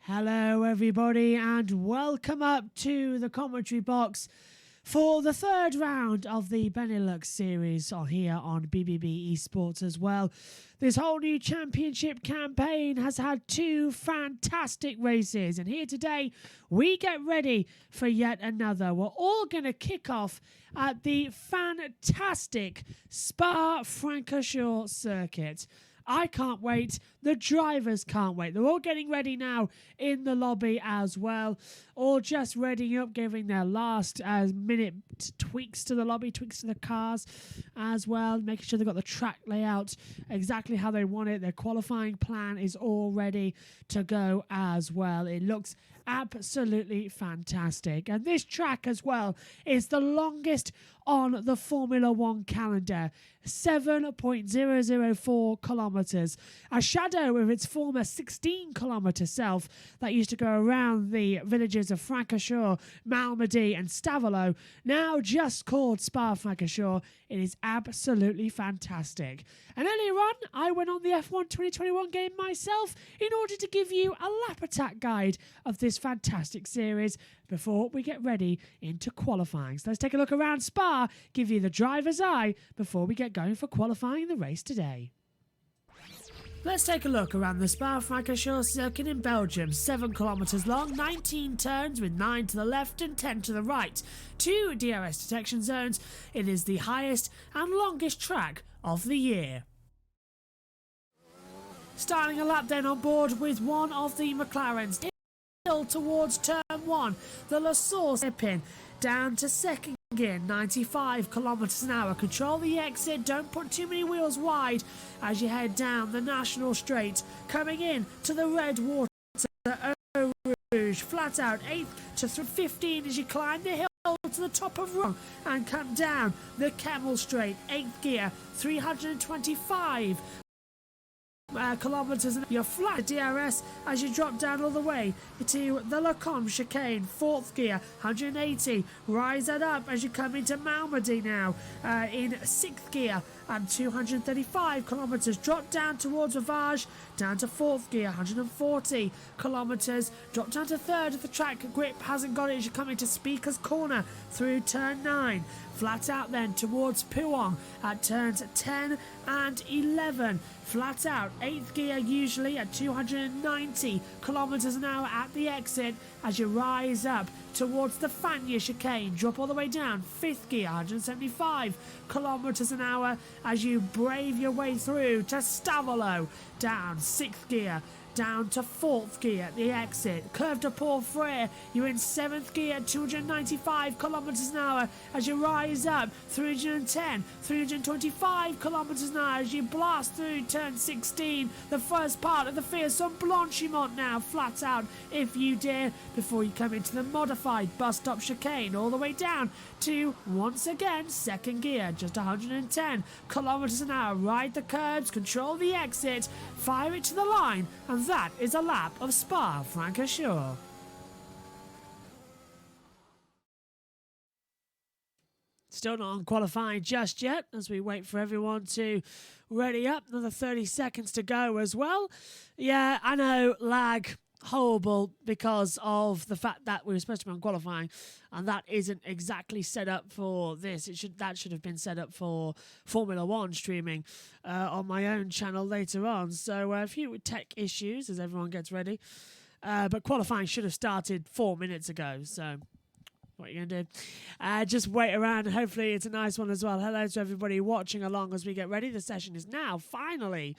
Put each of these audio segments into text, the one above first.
Hello everybody and welcome up to the commentary box for the third round of the Benelux series here on BBB Esports as well. This whole new championship campaign has had two fantastic races, and here today we get ready for yet another. We're all going to kick off at the fantastic Spa-Francorchamps circuit. I can't wait. The drivers can't wait. They're all getting ready now in the lobby as well. All just readying up, giving their last minute tweaks to the lobby, tweaks to the cars as well, making sure they've got the track layout exactly how they want it. Their qualifying plan is all ready to go as well. It looks absolutely fantastic. And this track as well is the longest on the Formula One calendar, 7.004 kilometers. A shadow of its former 16-kilometer self that used to go around the villages of Francorchamps, Malmedy and Stavelot, now just called Spa-Francorchamps. It is absolutely fantastic. And earlier on, I went on the F1 2021 game myself in order to give you a lap attack guide of this fantastic series before we get ready into qualifying. So let's take a look around Spa, give you the driver's eye before we get going for qualifying the race today. Let's take a look around the Spa-Francorchamps circuit in Belgium. 7 kilometers long, 19 turns with 9 to the left and 10 to the right. 2 DRS detection zones. It is the highest and longest track of the year. Starting a lap then on board with one of the McLarens. Towards turn 1, the La Source pin down to second gear, 95 kilometers an hour. Control the exit, don't put too many wheels wide as you head down the National Straight. Coming in to the red water, Eau Rouge, flat out 8 to 15 as you climb the hill to the top of Rome and come down the Camel Straight, 8th gear, 325 kilometers, and your flat DRS as you drop down all the way to the Lacombe chicane, 4th gear, 180. Rise that up as you come into Malmedy now in 6th gear and 235 kilometers. Drop down towards Ravage, down to 4th gear, 140 kilometers. Drop down to 3rd if the track grip hasn't got it as you come into Speaker's Corner through turn 9. Flat out then towards Puong at turns 10 and 11. Flat out, 8th gear usually at 290 kilometers an hour at the exit as you rise up towards the Fanya chicane. Drop all the way down, 5th gear, 175 kilometers an hour as you brave your way through to Stavelot. Down 6th gear, down to 4th gear at the exit. Curve to Port Frere, you're in 7th gear, 295 kilometers an hour as you rise up, 310, 325 kilometers an hour as you blast through turn 16, the first part of the fearsome Blanchimont now, flat out if you dare, before you come into the modified bus stop chicane, all the way down to, once again, 2nd gear, just 110 kilometers an hour. Ride the curbs, control the exit, fire it to the line, and that is a lap of Spa-Francorchamps. Still not on qualifying just yet as we wait for everyone to ready up. Another 30 seconds to go as well. Yeah, I know, lag, horrible because of the fact that we were supposed to be on qualifying and that isn't exactly set up for this. That should have been set up for Formula One streaming on my own channel later on. So a few tech issues as everyone gets ready. But qualifying should have started 4 minutes ago. So what are you going to do? Just wait around. Hopefully it's a nice one as well. Hello to everybody watching along as we get ready. The session is now finally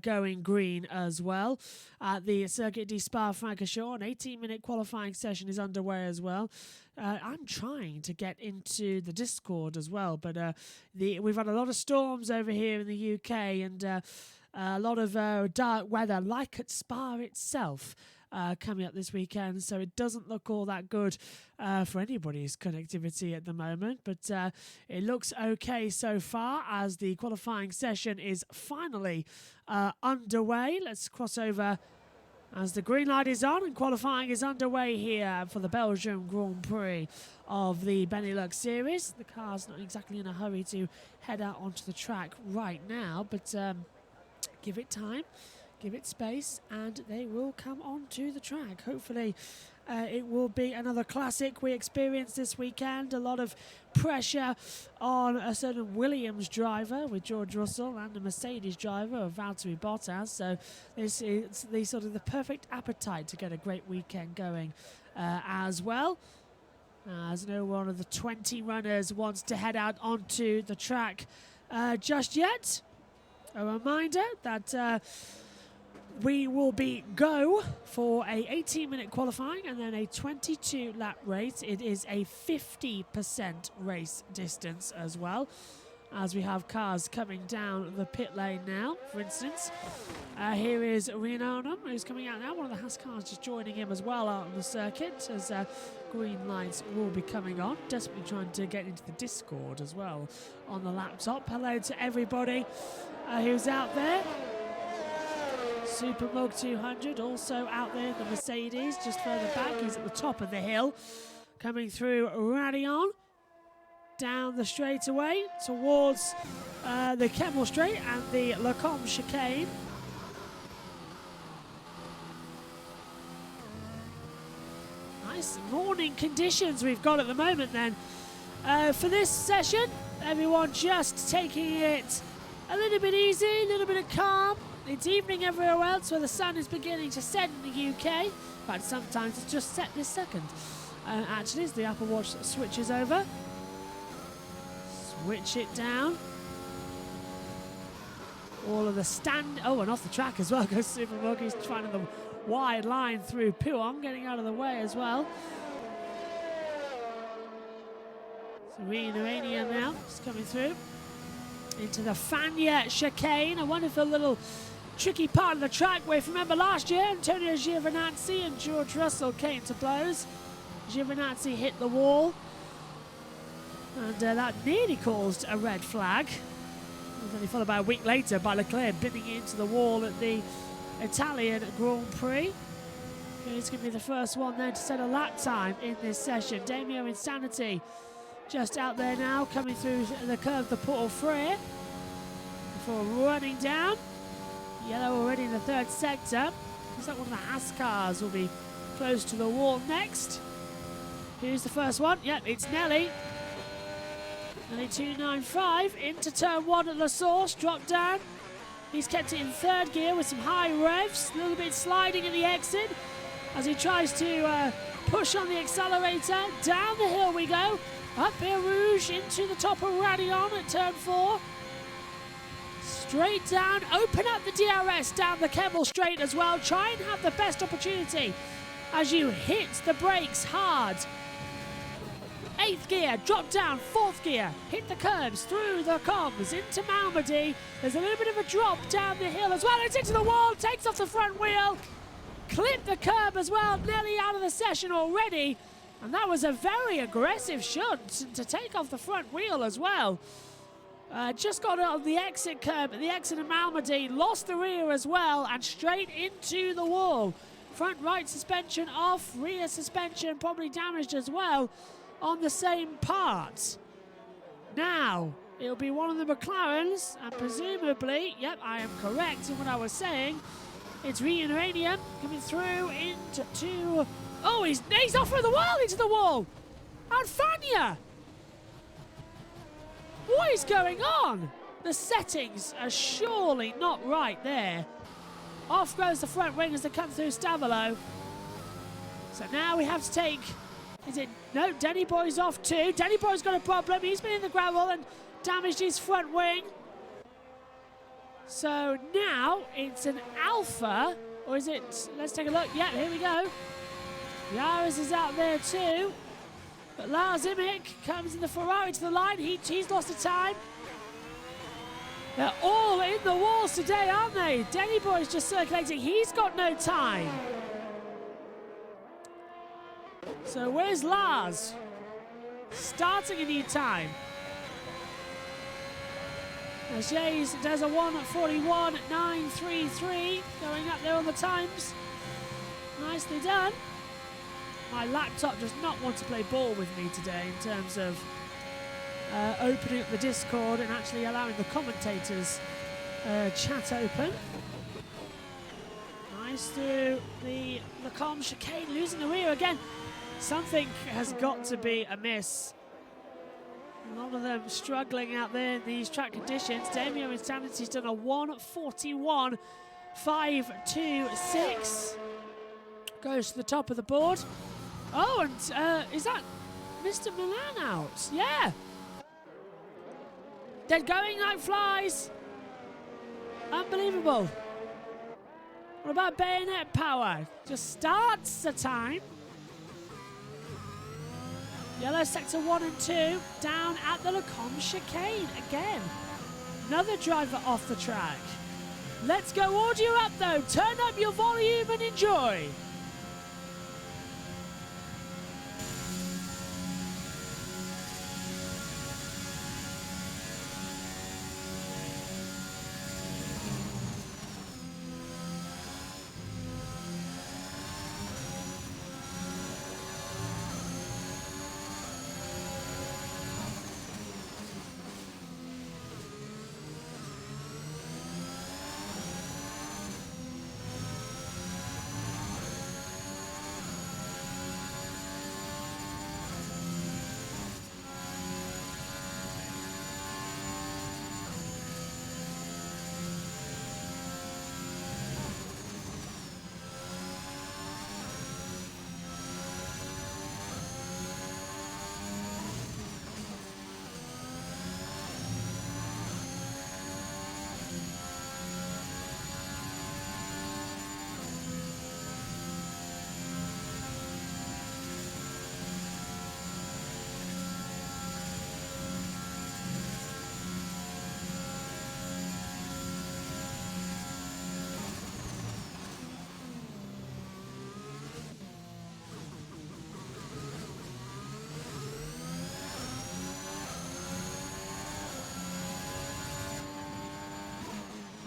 going green as well. The Circuit de Spa-Francorchamps, an 18-minute qualifying session is underway as well. I'm trying to get into the Discord as well, but we've had a lot of storms over here in the UK and a lot of dark weather, like at Spa itself. Coming up this weekend, so it doesn't look all that good for anybody's connectivity at the moment, but it looks okay so far as the qualifying session is finally underway. Let's cross over as the green light is on and qualifying is underway here for the Belgium Grand Prix of the Benelux series. The car's not exactly in a hurry to head out onto the track right now, but give it time. give it space, and they will come onto the track. Hopefully it will be another classic we experienced this weekend. A lot of pressure on a certain Williams driver with George Russell and a Mercedes driver of Valtteri Bottas. So this is the perfect appetite to get a great weekend going as well. As no one of the 20 runners wants to head out onto the track just yet. A reminder that we will be go for a 18-minute qualifying and then a 22-lap race. It is a 50% race distance as well, as we have cars coming down the pit lane now. For instance, here is Riononum, who's coming out now. One of the Haas cars just joining him as well out on the circuit, as green lights will be coming on. Desperately trying to get into the Discord as well on the laptop. Hello to everybody who's out there. Super Mug 200 also out there in the Mercedes, just further back. He's at the top of the hill, coming through Radion, down the straightaway towards the Kemmel Straight and the Lacombe chicane. Nice morning conditions we've got at the moment then. For this session, everyone just taking it a little bit easy, a little bit of calm. It's evening everywhere else where the sun is beginning to set in the UK. In fact, sometimes it's just set this second. Actually, as the Apple Watch switches over. Switch it down. All of the stand... Oh, and off the track as well goes Super Mug. He's trying the wide line through Puong, getting out of the way as well. Serena Urania now, just coming through. Into the Fania chicane. A wonderful little tricky part of the track where, if you remember last year, Antonio Giovinazzi and George Russell came to blows. Giovinazzi hit the wall, and that nearly caused a red flag. It was only followed by a week later by Leclerc bidding into the wall at the Italian Grand Prix. He's going to be the first one then to set a lap time in this session. Damio Insanity just out there now, coming through the curve, the Portal Frere, before running down. Yellow already in the third sector. Looks like one of the Haas cars will be close to the wall next. Who's the first one? Yep, it's Nelly. Nelly 295 into turn one at the source, drop down. He's kept it in third gear with some high revs, a little bit sliding at the exit as he tries to push on the accelerator. Down the hill we go. Up Beer Rouge into the top of Radion at turn 4. Straight down, open up the DRS down the Kemmel Straight as well. Try and have the best opportunity as you hit the brakes hard. 8th gear, drop down, 4th gear, hit the curbs, through the comms, into Malmedy. There's a little bit of a drop down the hill as well. It's into the wall, takes off the front wheel. Clip the curb as well, nearly out of the session already. And that was a very aggressive shunt to take off the front wheel as well. Just got it on the exit curb, the exit of Malmedy, lost the rear as well, and straight into the wall. Front right suspension off, rear suspension probably damaged as well on the same part. Now, it'll be one of the McLarens, and presumably, yep, I am correct in what I was saying, it's Reunion coming through into... Oh, he's off from the wall into the wall! Alfania! What is going on? The settings are surely not right there. Off goes the front wing as they come through Stavolo. So now we have to take... Is it... No, Denny Boy's off too. Denny Boy's got a problem. He's been in the gravel and damaged his front wing. So now it's an Alpha. Or is it... Let's take a look. Yeah, here we go. Yaris is out there too. But Lars Immick comes in the Ferrari to the line. He's lost the time. They're all in the walls today, aren't they? Denny Boy's just circulating. He's got no time. So where's Lars? Starting a new time. Jays does a 1:41.933, going up there on the times. Nicely done. My laptop does not want to play ball with me today in terms of opening up the Discord and actually allowing the commentators chat open. goes through the Lacombe chicane, losing the rear again. Something has got to be amiss. A lot of them struggling out there in these track conditions. Damien Insanity's done a 1:41.526. Goes to the top of the board. Oh, and is that Mr. Milan out? Yeah. They're going like flies. Unbelievable. What about bayonet power? Just starts the time. Yellow sector 1 and 2 down at the Lacombe chicane again. Another driver off the track. Let's go audio up though. Turn up your volume and enjoy.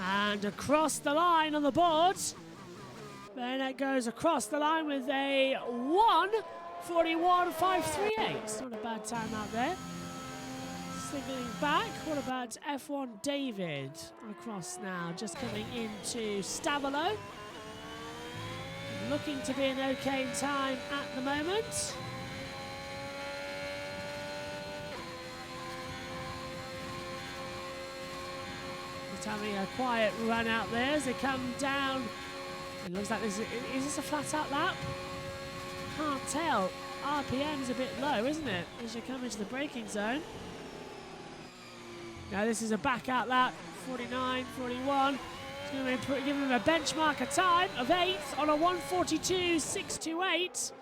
And across the line on the board. Bennett goes across the line with a 1:41.538. It's not a bad time out there. Signalling back. What about F1 David? Across now, just coming into Stavolo. Looking to be an okay time at the moment. Having a quiet run out there as they come down. It looks like is this a flat out lap? Can't tell. RPM's a bit low, isn't it? As you come into the braking zone. Now this is a back out lap, 49, 41. It's going to be giving them a benchmark a time of 8th on a 1:42.628.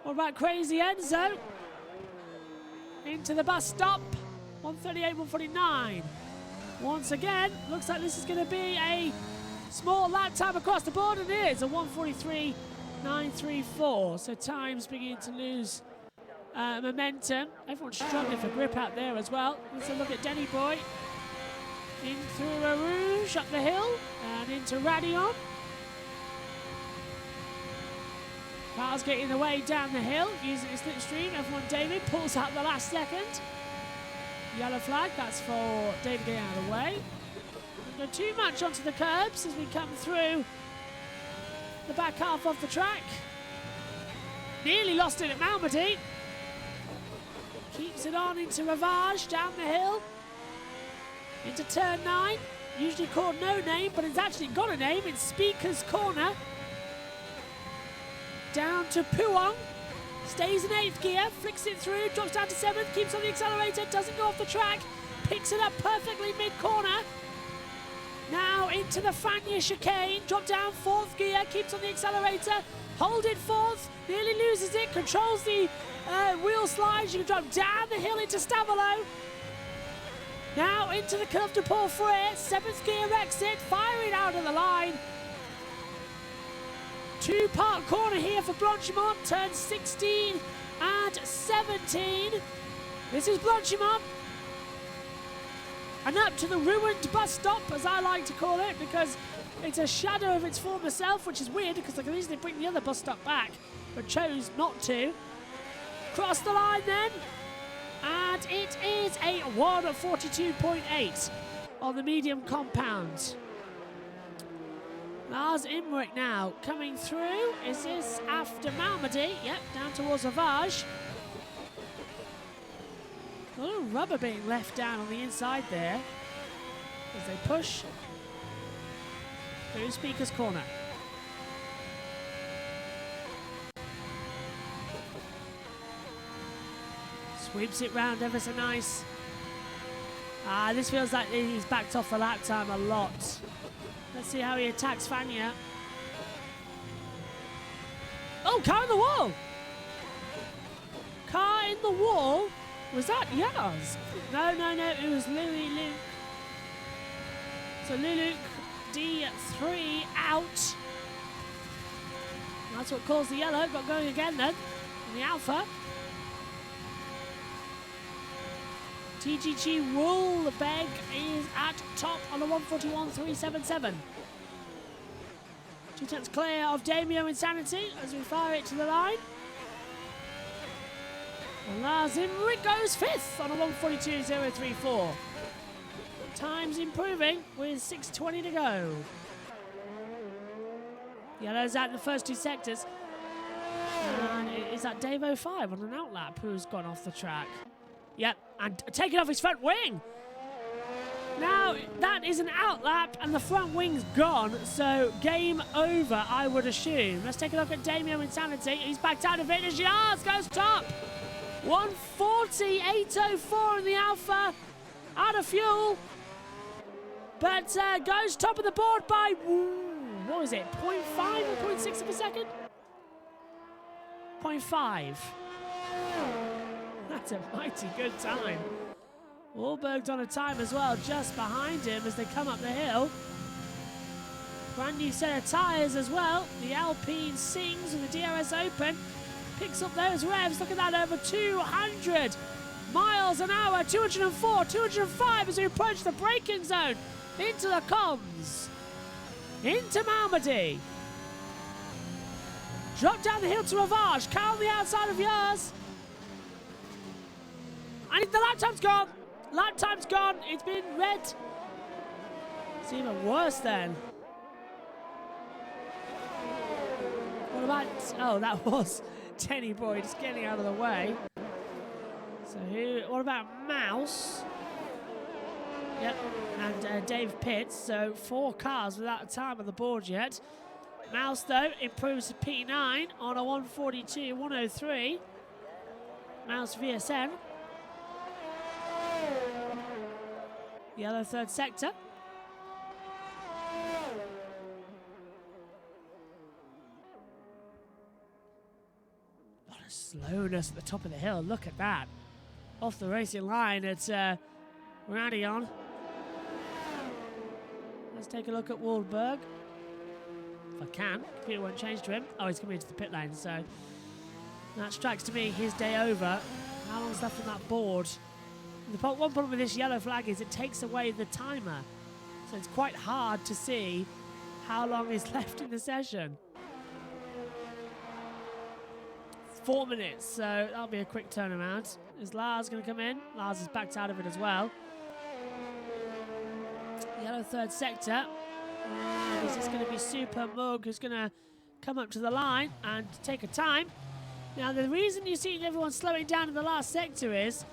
What about Crazy Enzo? Into the bus stop, 1:38, 1:49. Once again, looks like this is going to be a small lap time across the board, and it is a 1:43.934. So times beginning to lose momentum. Everyone's struggling for grip out there as well. Let's have a look at Denny Boy. In through a Rouge up the hill and into Radion. Cars getting the way down the hill using his slipstream. F1 David pulls out the last second. Yellow flag, that's for David getting out of the way. Don't go too much onto the curbs as we come through the back half of the track. Nearly lost it at Malmedy. Keeps it on into Ravage, down the hill. Into turn 9. Usually called No Name, but it's actually got a name. It's Speaker's Corner. Down to Puong. Stays in 8th gear, flicks it through, drops down to 7th, keeps on the accelerator, doesn't go off the track, picks it up perfectly mid-corner. Now into the Fania chicane, drop down 4th gear, keeps on the accelerator, hold it 4th, nearly loses it, controls the wheel slides, you can drop down the hill into Stavolo. Now into the curve to Paul Frere, 7th gear exit, firing out of the line. Two-part corner here for Blanchimont, turns 16 and 17. This is Blanchimont. And up to the ruined bus stop, as I like to call it, because it's a shadow of its former self, which is weird because they could easily bring the other bus stop back, but chose not to. Cross the line then, and it is a 1:42.8 on the medium compound. Lars Imric now coming through. Is this after Malmedy? Yep, down towards Ravage. A little rubber being left down on the inside there as they push through Speaker's Corner. Sweeps it round ever so nice. This feels like he's backed off the lap time a lot. Let's see how he attacks Fania. Oh, car in the wall! Car in the wall? Was that Yaz? No, it was Louis Luke. So Luke D3 out. That's what caused the yellow. Got going again then. In the Alpha. TGG Woolbeg is at top on a 141.377. 2 tenths clear of Damio Insanity as we fire it to the line. And Lars Imric goes 5th on a 142.034. Time's improving with 6:20 to go. Yellow's out in the first 2 sectors. And is that Dave 05 on an outlap who's gone off the track? Yep, and taking off his front wing. Now, that is an outlap and the front wing's gone, so game over, I would assume. Let's take a look at Damio Insanity. He's backed out of it as Yaz goes top. 140.804 in the Alpha. Out of fuel. But goes top of the board by, what was it, 0.5 or 0.6 of a second? 0.5. That's a mighty good time. Wahlberg's on a time as well, just behind him as they come up the hill. Brand new set of tyres as well. The Alpine sings with the DRS Open. Picks up those revs. Look at that, over 200 miles an hour. 204, 205 as we approach the braking zone. Into the comms. Into Malmedy. Drop down the hill to Ravage. Car on the outside of yours. And the lap time's gone. Lap time's gone. It's been red. It's even worse then. What about... Oh, that was Tenny Boy just getting out of the way. So who... What about Mouse? Yep. And Dave Pitts. So 4 cars without a time on the board yet. Mouse, though, improves to P9 on a 142.103. Mouse VSN. Yellow third sector. A lot of slowness at the top of the hill. Look at that. Off the racing line at Radion. Let's take a look at Wahlberg. If I can. Computer won't change to him. Oh, he's coming into the pit lane, so that strikes to me his day over. How long's left on that board? The one problem with this yellow flag is it takes away the timer. So it's quite hard to see how long is left in the session. 4 minutes, so that'll be a quick turnaround. Is Lars going to come in? Lars is backed out of it as well. Yellow third sector. And is this going to be Super Mug who's going to come up to the line and take a time? Now, the reason you're seeing everyone slowing down in the last sector is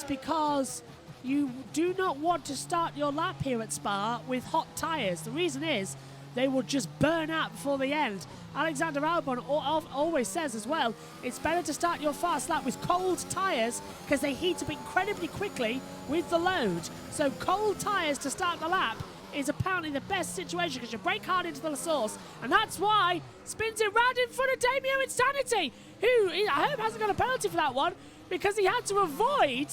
because you do not want to start your lap here at Spa with hot tyres. The reason is they will just burn out before the end. Alexander Albon always says as well, it's better to start your fast lap with cold tyres because they heat up incredibly quickly with the load. So cold tyres to start the lap is apparently the best situation because you brake hard into the source, and that's why spins it round in front of Damio Insanity, who I hope hasn't got a penalty for that one because he had to avoid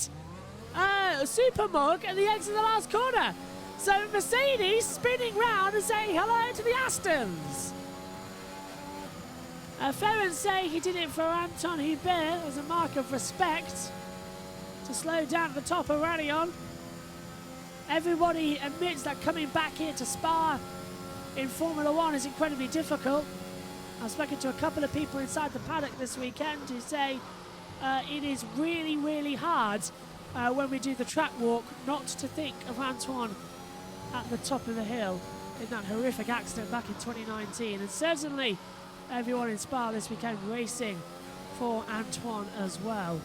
Super Mug at the exit of the last corner. So Mercedes spinning round and saying hello to the Astons. Ferrand say he did it for Anton Hubert as a mark of respect to slow down at the top of Radion. Everybody admits that coming back here to Spa in Formula One is incredibly difficult. I've spoken to a couple of people inside the paddock this weekend who say it is really, really hard when we do the track walk not to think of Antoine at the top of the hill. in that horrific accident back in 2019. And certainly everyone in Spa this weekend racing for Antoine as well.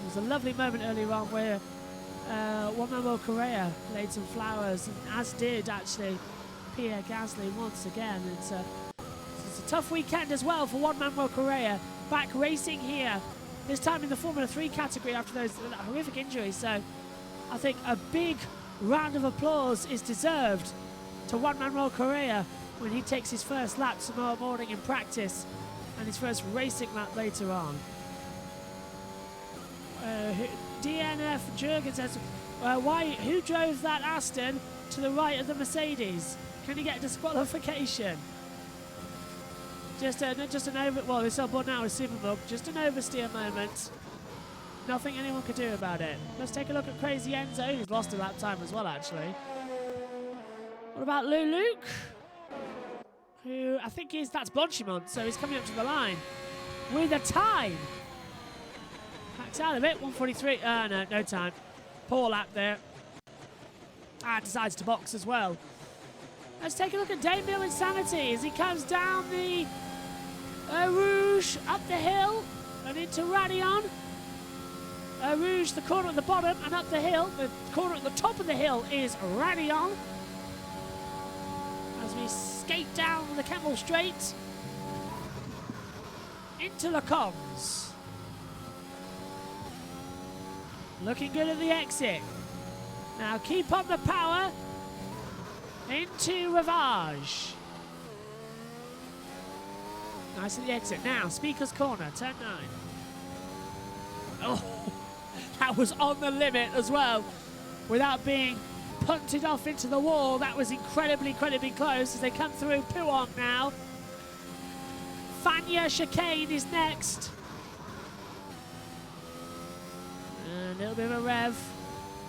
It was a lovely moment earlier on where Juan Manuel Correa laid some flowers, and as did actually Pierre Gasly once again. It's a tough weekend as well for Juan Manuel Correa, back racing here, this time in the Formula 3 category after that horrific injury. So I think a big round of applause is deserved to Juan Manuel Correa when he takes his first lap tomorrow morning in practice and his first racing lap later on. DNF Jurgen says, who drove that Aston to the right of the Mercedes? Can he get disqualification? Just an over. Well, this on board now is Supermug. Just an oversteer moment. Nothing anyone could do about it. Let's take a look at Crazy Enzo. He's lost a lap time as well, actually. What about Luke? Who I think that's Bonchimont, so he's coming up to the line with a time. Backs out of it, 1:43. No time. Poor lap there. And decides to box as well. Let's take a look at Damien Insanity as he comes down the Rouge, up the hill and into Radion. Rouge, the corner at the bottom, and up the hill. The corner at the top of the hill is Radion. As we skate down the Kemmel Straight into Le Combs. Looking good at the exit. Now keep on the power into Ravage. Nice at the exit. Now, Speaker's Corner, turn 9. Oh, that was on the limit as well. Without being punted off into the wall, that was incredibly close as they come through Puong now. Fania Chicane is next. And a little bit of a rev.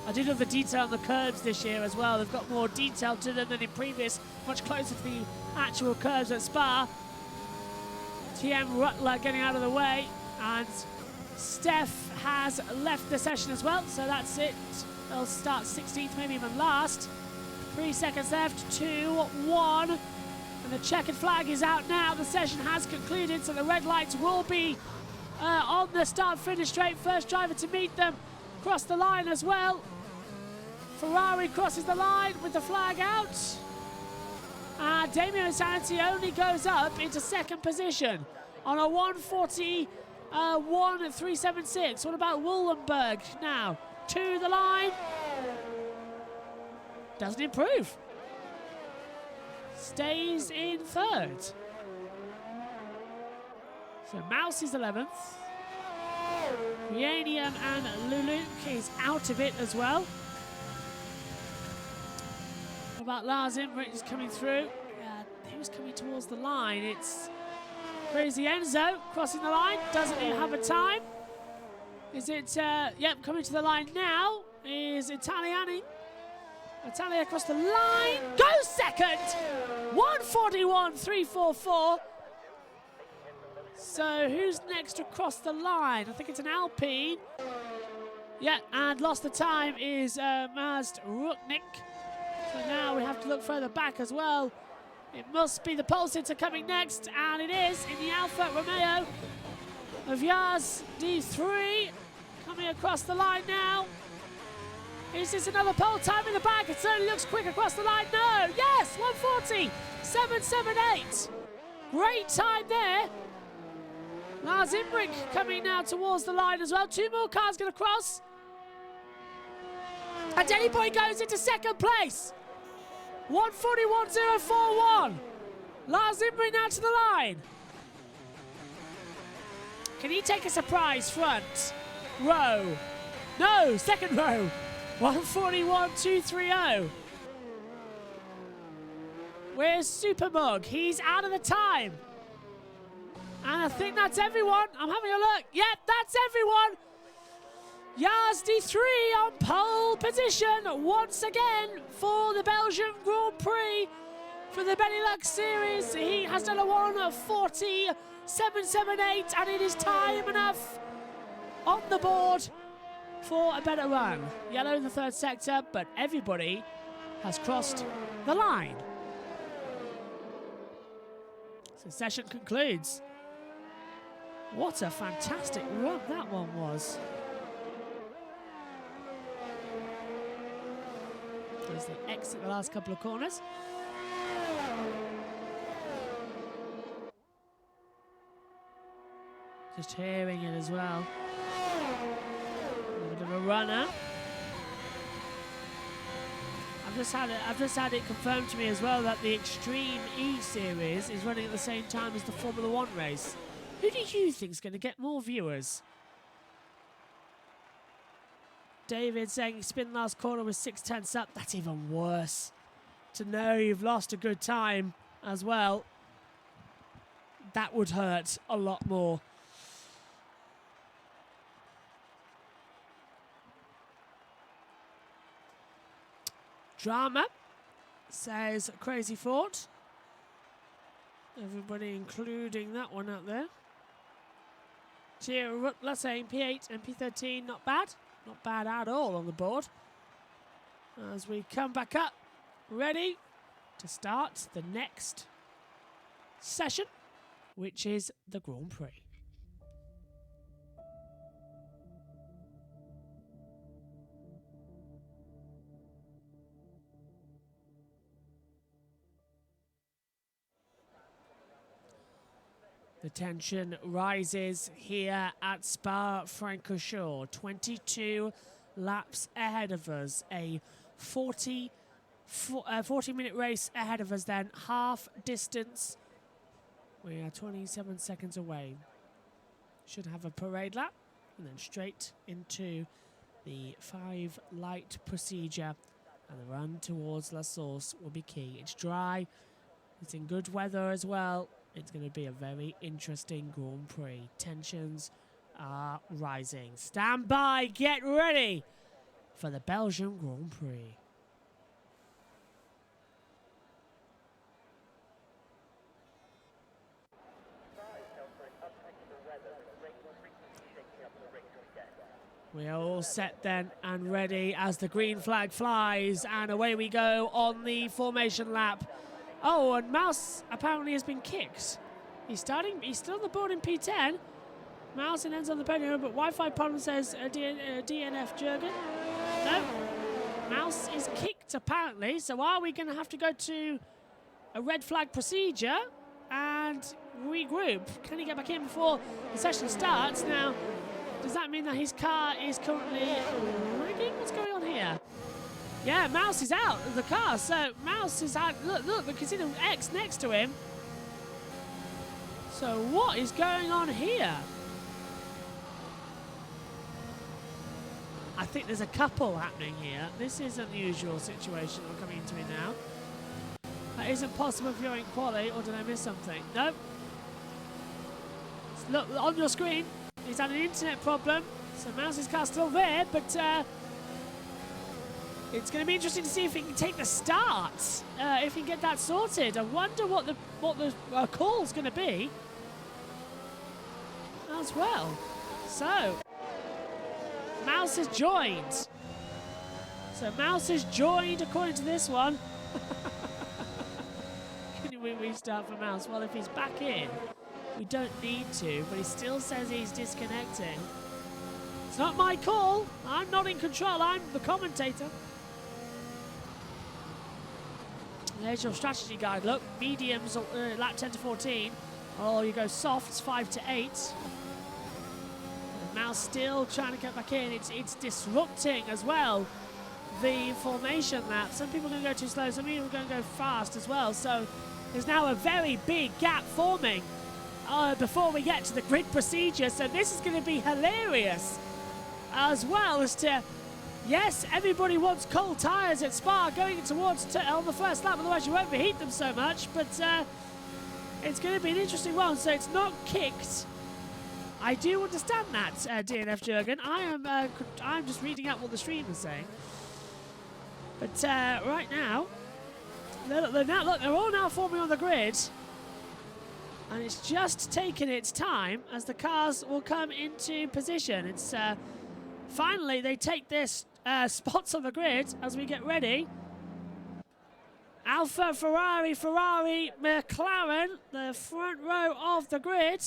I do love the detail on the curbs this year as well. They've got more detail to them than in previous, much closer to the actual curbs at Spa. TM Rutler getting out of the way, and Steph has left the session as well, so that's it. They'll start 16th, maybe even last. 3 seconds left, 2, 1, and the checkered flag is out now. The session has concluded, so the red lights will be on the start-finish straight. First driver to meet them cross the line as well. Ferrari crosses the line with the flag out. Damien Insanity only goes up into second position on a 1:41.376. What about Wollenberg now? To the line. Doesn't improve. Stays in third. So Mouse is 11th. Rianium and Luluk is out of it as well. What about Lars Imrich is coming through? Who's coming towards the line? It's Crazy Enzo crossing the line. Doesn't even have a time. Is it, yep, coming to the line now is Italiani. Italia across the line. Goes second! 1:41.344. So who's next across the line? I think it's an Alpine. Yeah, and lost the time is Mazd Ruknik. So now we have to look further back as well. It must be the pole sitter coming next, and it is in the Alfa Romeo of Yaz D3. Coming across the line now. Is this another pole time in the back? It certainly looks quick across the line. No, yes, 1:40.778. Great time there. Lars Imrich coming now towards the line as well. 2 more cars going to cross. And Danny Boy goes into second place. 1:41.041. Lars Imrich now to the line. Can he take a surprise front row? No, second row. 1:41.230. Where's Supermug? He's out of the time. And I think that's everyone. I'm having a look. Yep, that's everyone. Yaz D3 on pole position once again for the Belgian Grand Prix for the Benelux Series. He has done a 1:40.778, and it is time enough on the board for a better run. Yellow in the third sector, but everybody has crossed the line. So session concludes. What a fantastic run that one was. As they exit the last couple of corners. Just hearing it as well. A bit of a runner. I've just had it confirmed to me as well that the Extreme E Series is running at the same time as the Formula 1 race. Who do you think is going to get more viewers? David saying spin last corner with 6/10 up. That's even worse. To know you've lost a good time as well, that would hurt a lot more. Drama, says Crazy Fort. Everybody including that one out there. Cheer Rutler saying P8 and P13, not bad. Not bad at all on the board. As we come back up, ready to start the next session, which is the Grand Prix. The tension rises here at Spa-Francorchamps. 22 laps ahead of us. A 40-minute race ahead of us then. Half distance. We are 27 seconds away. Should have a parade lap. And then straight into the 5 light procedure. And the run towards La Source will be key. It's dry. It's in good weather as well. It's going to be a very interesting Grand Prix. Tensions are rising. Stand by, get ready for the Belgium Grand Prix. We are all set then and ready as the green flag flies, and away we go on the formation lap. Oh, and Mouse apparently has been kicked. He's still on the board in P10. Mouse ends on the podium, but Wi-Fi problem says DNF Jurgen. No, Mouse is kicked apparently. So are we going to have to go to a red flag procedure and regroup? Can he get back in before the session starts? Now, does that mean that his car is currently lagging? What's going on here? Yeah, Mouse is out of the car, so Mouse is out. Look, we can see the X next to him. So what is going on here? I think there's a couple happening here. This isn't the usual situation we're coming into now. That isn't possible if you're in quali, or did I miss something? No. Look, on your screen, he's had an internet problem, so Mouse's car's still there, but it's going to be interesting to see if he can take the start, if he can get that sorted. I wonder what the call's going to be as well. So, Mouse has joined. So Mouse has joined according to this one. Can we restart for Mouse? Well, if he's back in, we don't need to, but he still says he's disconnecting. It's not my call. I'm not in control. I'm the commentator. There's your strategy guide. Look, mediums, lap 10 to 14. Oh, you go softs, 5 to 8. And Mouse still trying to get back in. It's disrupting as well the formation lap. Some people are going to go too slow. Some people are going to go fast as well. So there's now a very big gap forming before we get to the grid procedure. So this is going to be hilarious as well as to... Yes, everybody wants cold tyres at Spa going towards on the first lap, otherwise you won't overheat them so much, but it's going to be an interesting one, so it's not kicked. I do understand that, DNF Jurgen. I'm just reading out what the stream is saying. But right now, look, they're all now forming on the grid, and it's just taken its time as the cars will come into position. It's finally they take this spots on the grid as we get ready Alpha, Ferrari, McLaren, the front row of the grid.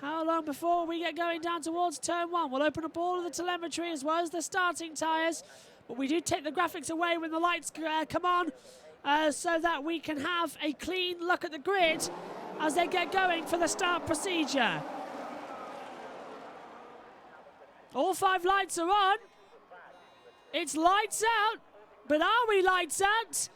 How long before we get going down towards turn 1? We'll open up all of the telemetry as well as the starting tyres. But we do take the graphics away when the lights come on so that we can have a clean look at the grid as they get going for the start procedure. All 5 lights are on. It's lights out. But are we lights out?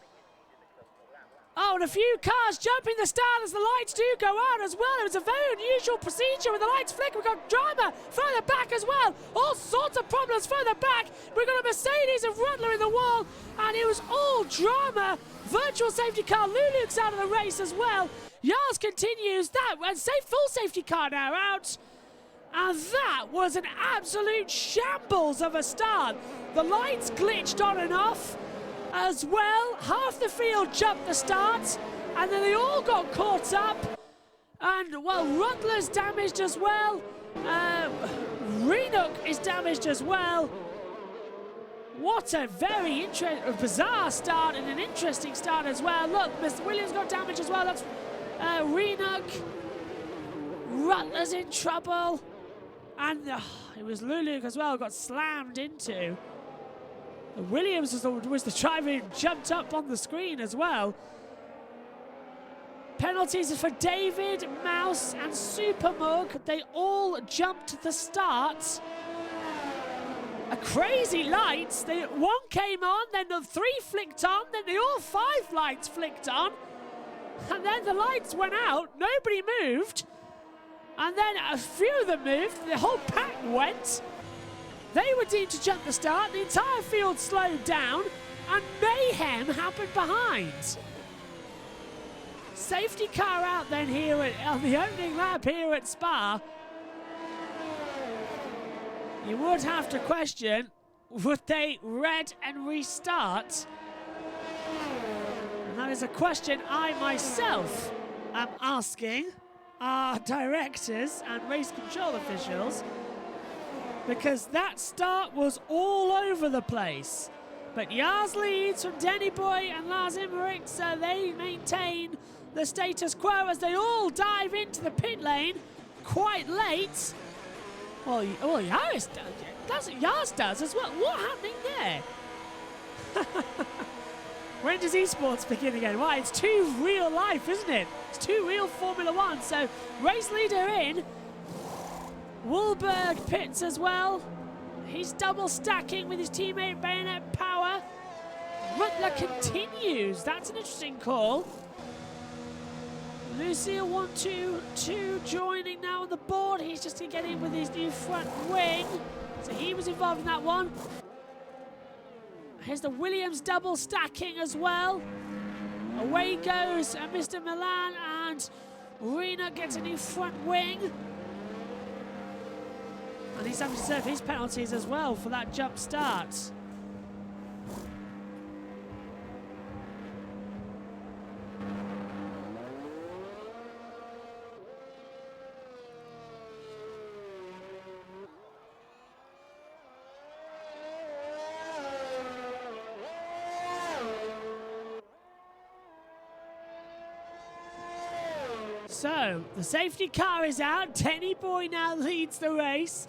Oh, and a few cars jumping the start as the lights do go on as well. It was a very unusual procedure with the lights flicker. We've got drama further back as well. All sorts of problems further back. We've got a Mercedes of Rudler in the wall, and it was all drama. Virtual safety car, Lulu's out of the race as well. Yars continues that, and full safety car now out. And that was an absolute shambles of a start. The lights glitched on and off as well. Half the field jumped the start, and then they all got caught up. And, well, Rudler's damaged as well. Renook is damaged as well. What a very bizarre start and an interesting start as well. Look, Mr. Williams got damaged as well. That's Renook. Rutler's in trouble. And it was Lulu as well, got slammed into. Williams was the driver who jumped up on the screen as well. Penalties are for David, Mouse and Supermug. They all jumped the start. A crazy lights. One came on, then the 3 flicked on, then the all 5 lights flicked on. And then the lights went out, nobody moved. And then a few of them moved, the whole pack went. They were deemed to jump the start, the entire field slowed down, and mayhem happened behind. Safety car out then here on the opening lap here at Spa. You would have to question, would they red and restart? And that is a question I myself am asking our directors and race control officials, because that start was all over the place. But Yars leads from Denny Boy and Lars Immerick, so they maintain the status quo as they all dive into the pit lane quite late. Well, Yars does. That's what Yars does as well. What's happening there? When does esports begin again? Why, it's too real life, isn't it? It's too real Formula One. So, race leader in. Wahlberg pits as well. He's double stacking with his teammate Bayonet Power. Rutler continues. That's an interesting call. Lucille 122 joining now on the board. He's just going to get in with his new front wing. So he was involved in that one. Here's the Williams double stacking as well. Away goes Mr. Milan, and Rena gets a new front wing. And he's having to serve his penalties as well for that jump start. So, the safety car is out. Denny Boy now leads the race.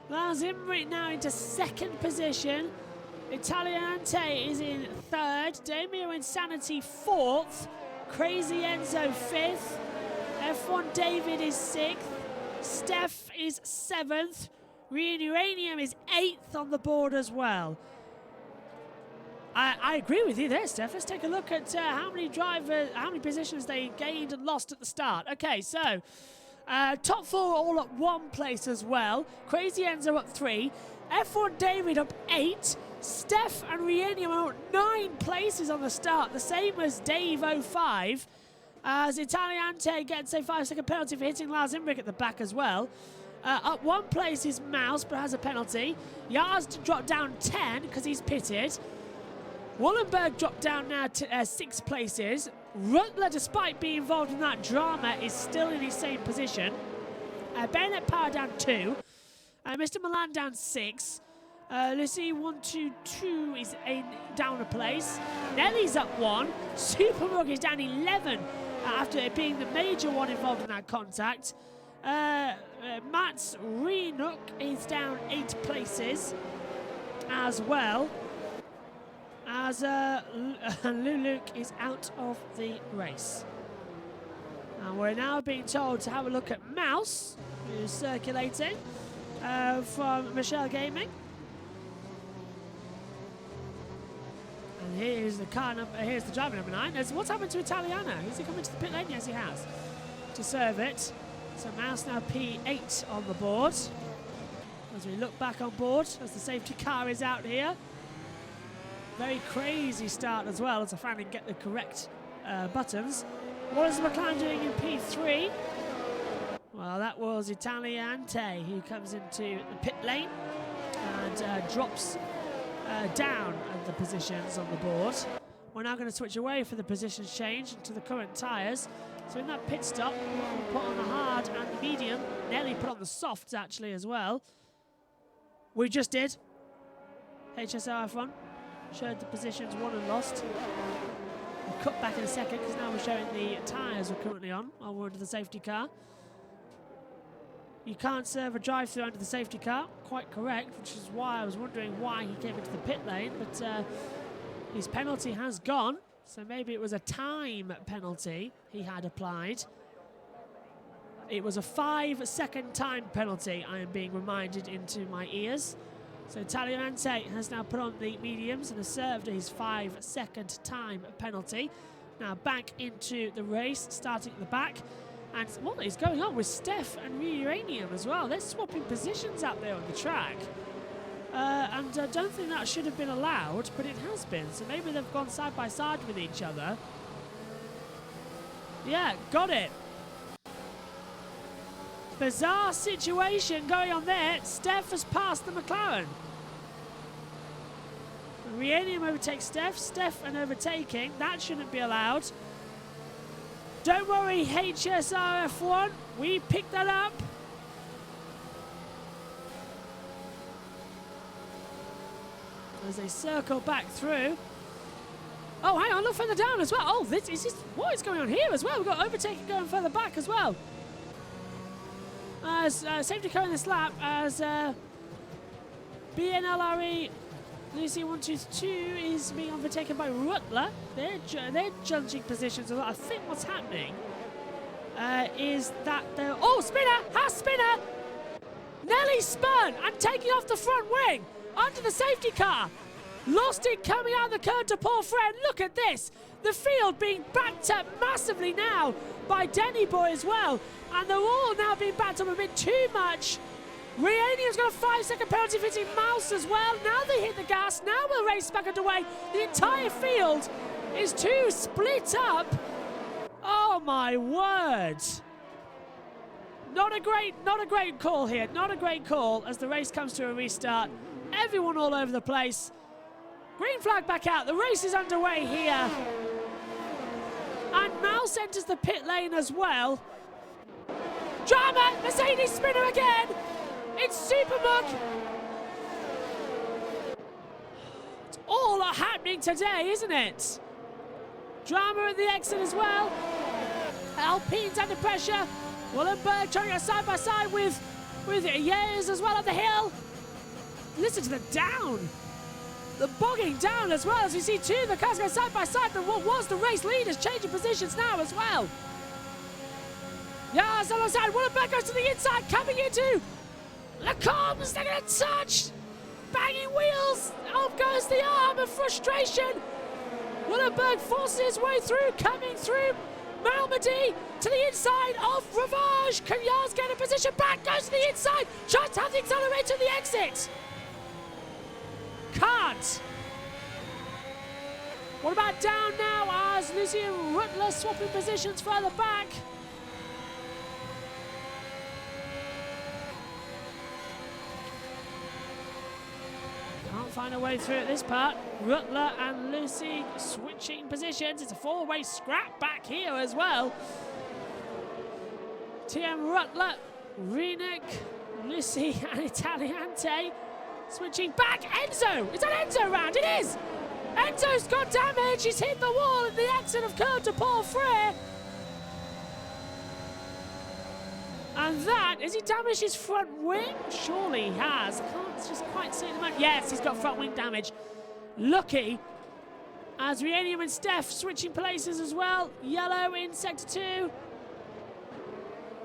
Lars Immerick now into 2nd position. Italiante is in 3rd. Damio Insanity 4th. Crazy Enzo 5th. F1 David is 6th. Steph is 7th. Uranium is 8th on the board as well. I agree with you there, Steph. Let's take a look at how many positions they gained and lost at the start. Okay, so top 4 all at 1 place as well. Crazy Enzo up 3. F1 David up 8. Steph and Rienium are at 9 places on the start, the same as Dave 05. As Italiante gets a 5-second penalty for hitting Lars Immerick at the back as well. Up 1 place is Mouse, but has a penalty. Yars dropped down 10 because he's pitted. Wallenberg dropped down now to 6 places. Rutler, despite being involved in that drama, is still in his same position. Bayonet Power down 2. Mr. Milan down 6. Lucy 122 is down a place. Nelly's up 1. Supermug is down 11 after it being the major one involved in that contact. Matt's Renook is down 8 places as well. As Luluk is out of the race. And we're now being told to have a look at Mouse, who's circulating from Michelle Gaming. And here's the here's the driver number 9. What's happened to Italiano? Is he coming to the pit lane? Yes, he has. To serve it. So Mouse now P8 on the board. As we look back on board, as the safety car is out here. Very crazy start as well, as I finally get the correct buttons. What is McLaren doing in P3? Well, that was Italiante, who comes into the pit lane and drops down the positions on the board. We're now going to switch away for the positions change into the current tyres. So in that pit stop, we'll put on the hard and the medium. Nelly put on the softs actually as well. We just did. HSR F1 showed the positions won and lost. We'll cut back in a second because now we're showing the tyres we're currently on while we're under the safety car. You can't serve a drive-through under the safety car, quite correct, which is why I was wondering why he came into the pit lane, but his penalty has gone, so maybe it was a time penalty he had applied. It was a 5-second time penalty, I am being reminded into my ears. So Taliante has now put on the mediums and has served his 5-second time penalty. Now back into the race, starting at the back. And what is going on with Steph and Uranium as well? They're swapping positions out there on the track. And I don't think that should have been allowed, but it has been. So maybe they've gone side by side with each other. Yeah, got it. Bizarre situation going on there. Steph has passed the McLaren. Uranium overtakes Steph. Steph an overtaking. That shouldn't be allowed. Don't worry, HSR F1. We picked that up. As they circle back through. Oh, hang on, look further down as well. Oh, this is what is going on here as well? We've got overtaking going further back as well. As safety car in this lap, as BNLRE Lucy 122 is being overtaken by Rutler. They're judging positions. I think what's happening is that they're... Oh, spinner! Has spinner! Nelly spun and taking off the front wing onto the safety car. Lost it coming out of the curve to Paul Fred. Look at this. The field being backed up massively now by Denny Boy as well. And they're all now being backed up a bit too much. Reanium's got a 5-second penalty for hitting Mouse as well. Now they hit the gas. Now we'll race back underway. The entire field is too split up. Oh my word. Not a great call here. Not a great call as the race comes to a restart. Everyone all over the place. Green flag back out. The race is underway here. And Mouse enters the pit lane as well. Drama! Mercedes spinner again! It's Supermug! It's all happening today, isn't it? Drama at the exit as well. Alpine's under pressure. Wallenberg trying to go side by side with Yez as well up the hill. Listen to the down. The bogging down as well as we see two of the cars go side by side. But what was the race leaders changing positions now as well. Yaz alongside. Wallenberg goes to the inside, coming into Lacombs. They're going to touch. Banging wheels. Off goes the arm of frustration. Wallenberg forces his way through, coming through. Malmedy to the inside of Ravage. Can Yaz get a position back? Goes to the inside. Tries to have the accelerator to the exit. Can't. What about down now as Lucy and Rutler swapping positions further back? Can't find a way through at this part. Rutler and Lucy switching positions. It's a four-way scrap back here as well. TM Rutler, Renick, Lucy and Italiante Switching back, Enzo! Is that Enzo round? It is! Enzo's got damage, he's hit the wall and the exit of curve to Paul Frere. And that, has he damaged his front wing? Surely he has. I can't just quite see at the moment. Yes, he's got front wing damage. Lucky. As Reanium and Steph switching places as well. Yellow in sector 2.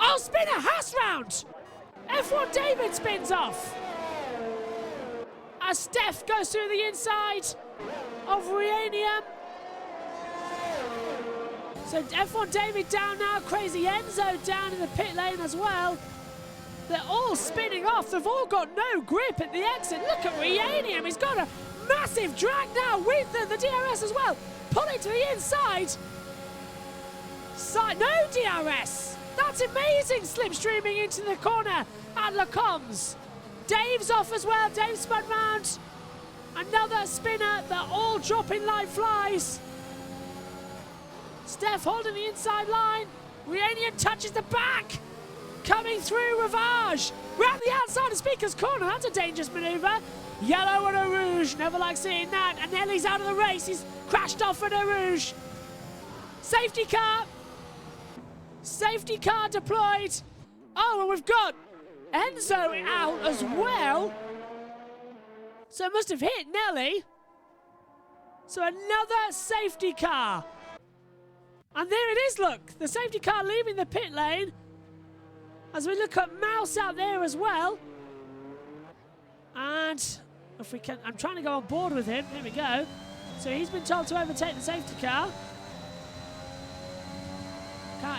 Oh, spinner, Haas round! F1 David spins off. As Steph goes through the inside of Reanium. So F1 David down now, Crazy Enzo down in the pit lane as well. They're all spinning off, they've all got no grip at the exit. Look at Reanium, he's got a massive drag now with the DRS as well. Pull it to the inside. No DRS. That's amazing, slipstreaming into the corner at Lecombs. Dave's off as well, Dave spun round. Another spinner, they're all dropping like flies. Steph holding the inside line. Reanium touches the back. Coming through, Ravage. Round the outside of Speaker's corner. That's a dangerous manoeuvre. Yellow and a Rouge. Never like seeing that. And Nelly's out of the race. He's crashed off in a Rouge. Safety car. Safety car deployed. Oh, and we've got Enzo out as well. So it must have hit Nelly. So another safety car. And there it is, look. The safety car leaving the pit lane. As we look at Mouse out there as well. And if we can, I'm trying to go on board with him. Here we go. So he's been told to overtake the safety car.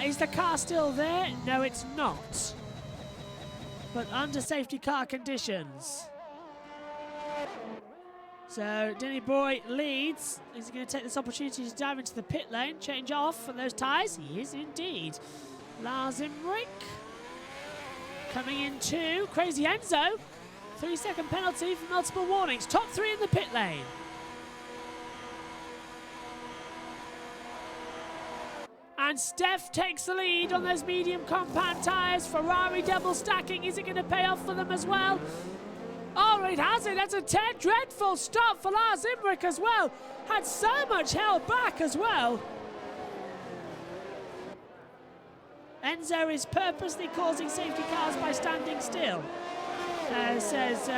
Is the car still there? No, it's not. But under safety car conditions. So Denny Boy leads. Is he going to take this opportunity to dive into the pit lane, change off for those tyres? He is indeed. Lars Imrich coming in too. Crazy Enzo. 3-second penalty for multiple warnings. Top 3 in the pit lane. And Steph takes the lead on those medium compound tyres. Ferrari double stacking. Is it going to pay off for them as well? Oh, it hasn't. That's a dreadful stop for Lars Imrich as well. Had so much held back as well. Enzo is purposely causing safety cars by standing still, says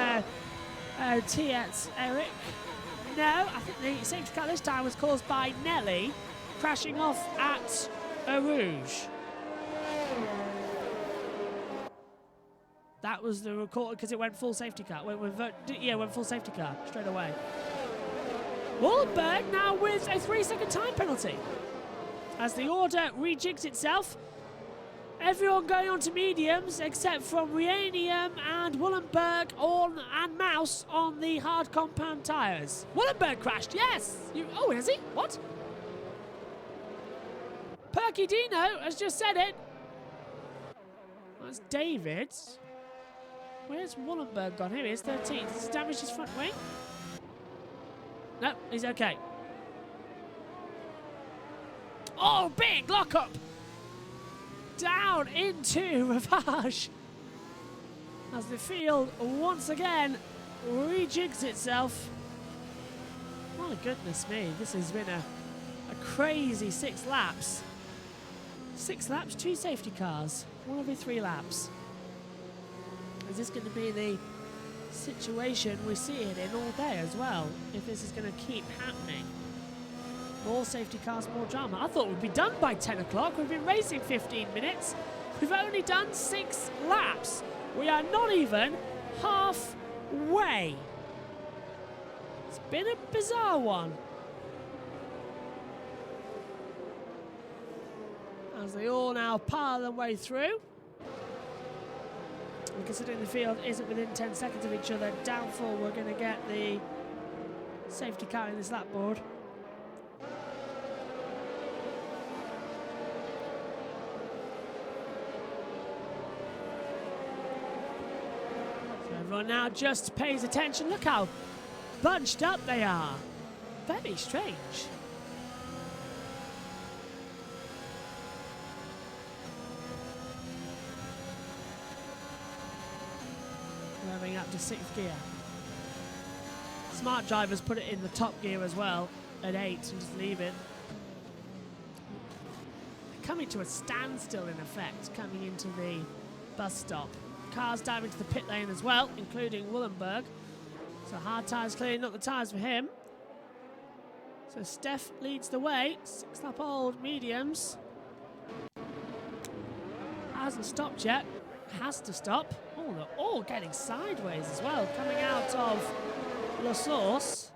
T.S. Eric. No, I think the safety car this time was caused by Nelly crashing off at Eau Rouge. That was the record because it went full safety car. Went full safety car straight away. Wahlberg now with a 3-second time penalty as the order rejigs itself. Everyone going on to mediums except from Reanium and Wullenberg and Mouse on the hard compound tyres. Wullenberg crashed, yes! Oh, has he? What? Perky Dino has just said it. That's David. Where's Wullenberg gone? Here he is, 13th. Has he damaged his front wing? No, he's okay. Oh, big lockup! Down into Ravage. As the field once again rejigs itself. My goodness me, this has been a crazy 6 laps. 6 laps, 2 safety cars, 1 every 3 laps. Is this going to be the situation we see it in all day as well? If this is going to keep happening? More safety cars, more drama. I thought we'd be done by 10 o'clock. We've been racing 15 minutes. We've only done 6 laps. We are not even halfway. It's been a bizarre one. As they all now power their way through. And considering the field isn't within 10 seconds of each other, doubtful we're going to get the safety car in this lap board. So everyone now just pays attention. Look how bunched up they are. Very strange. Revving up to 6th gear. Smart drivers put it in the top gear as well at 8 and just leave it. Coming to a standstill in effect, coming into the bus stop. Cars diving into the pit lane as well, including Wullenberg. So hard tyres clearly not the tyres for him. So Steph leads the way, 6-lap old mediums. Hasn't stopped yet, has to stop. Oh, they're all getting sideways as well, coming out of La Source.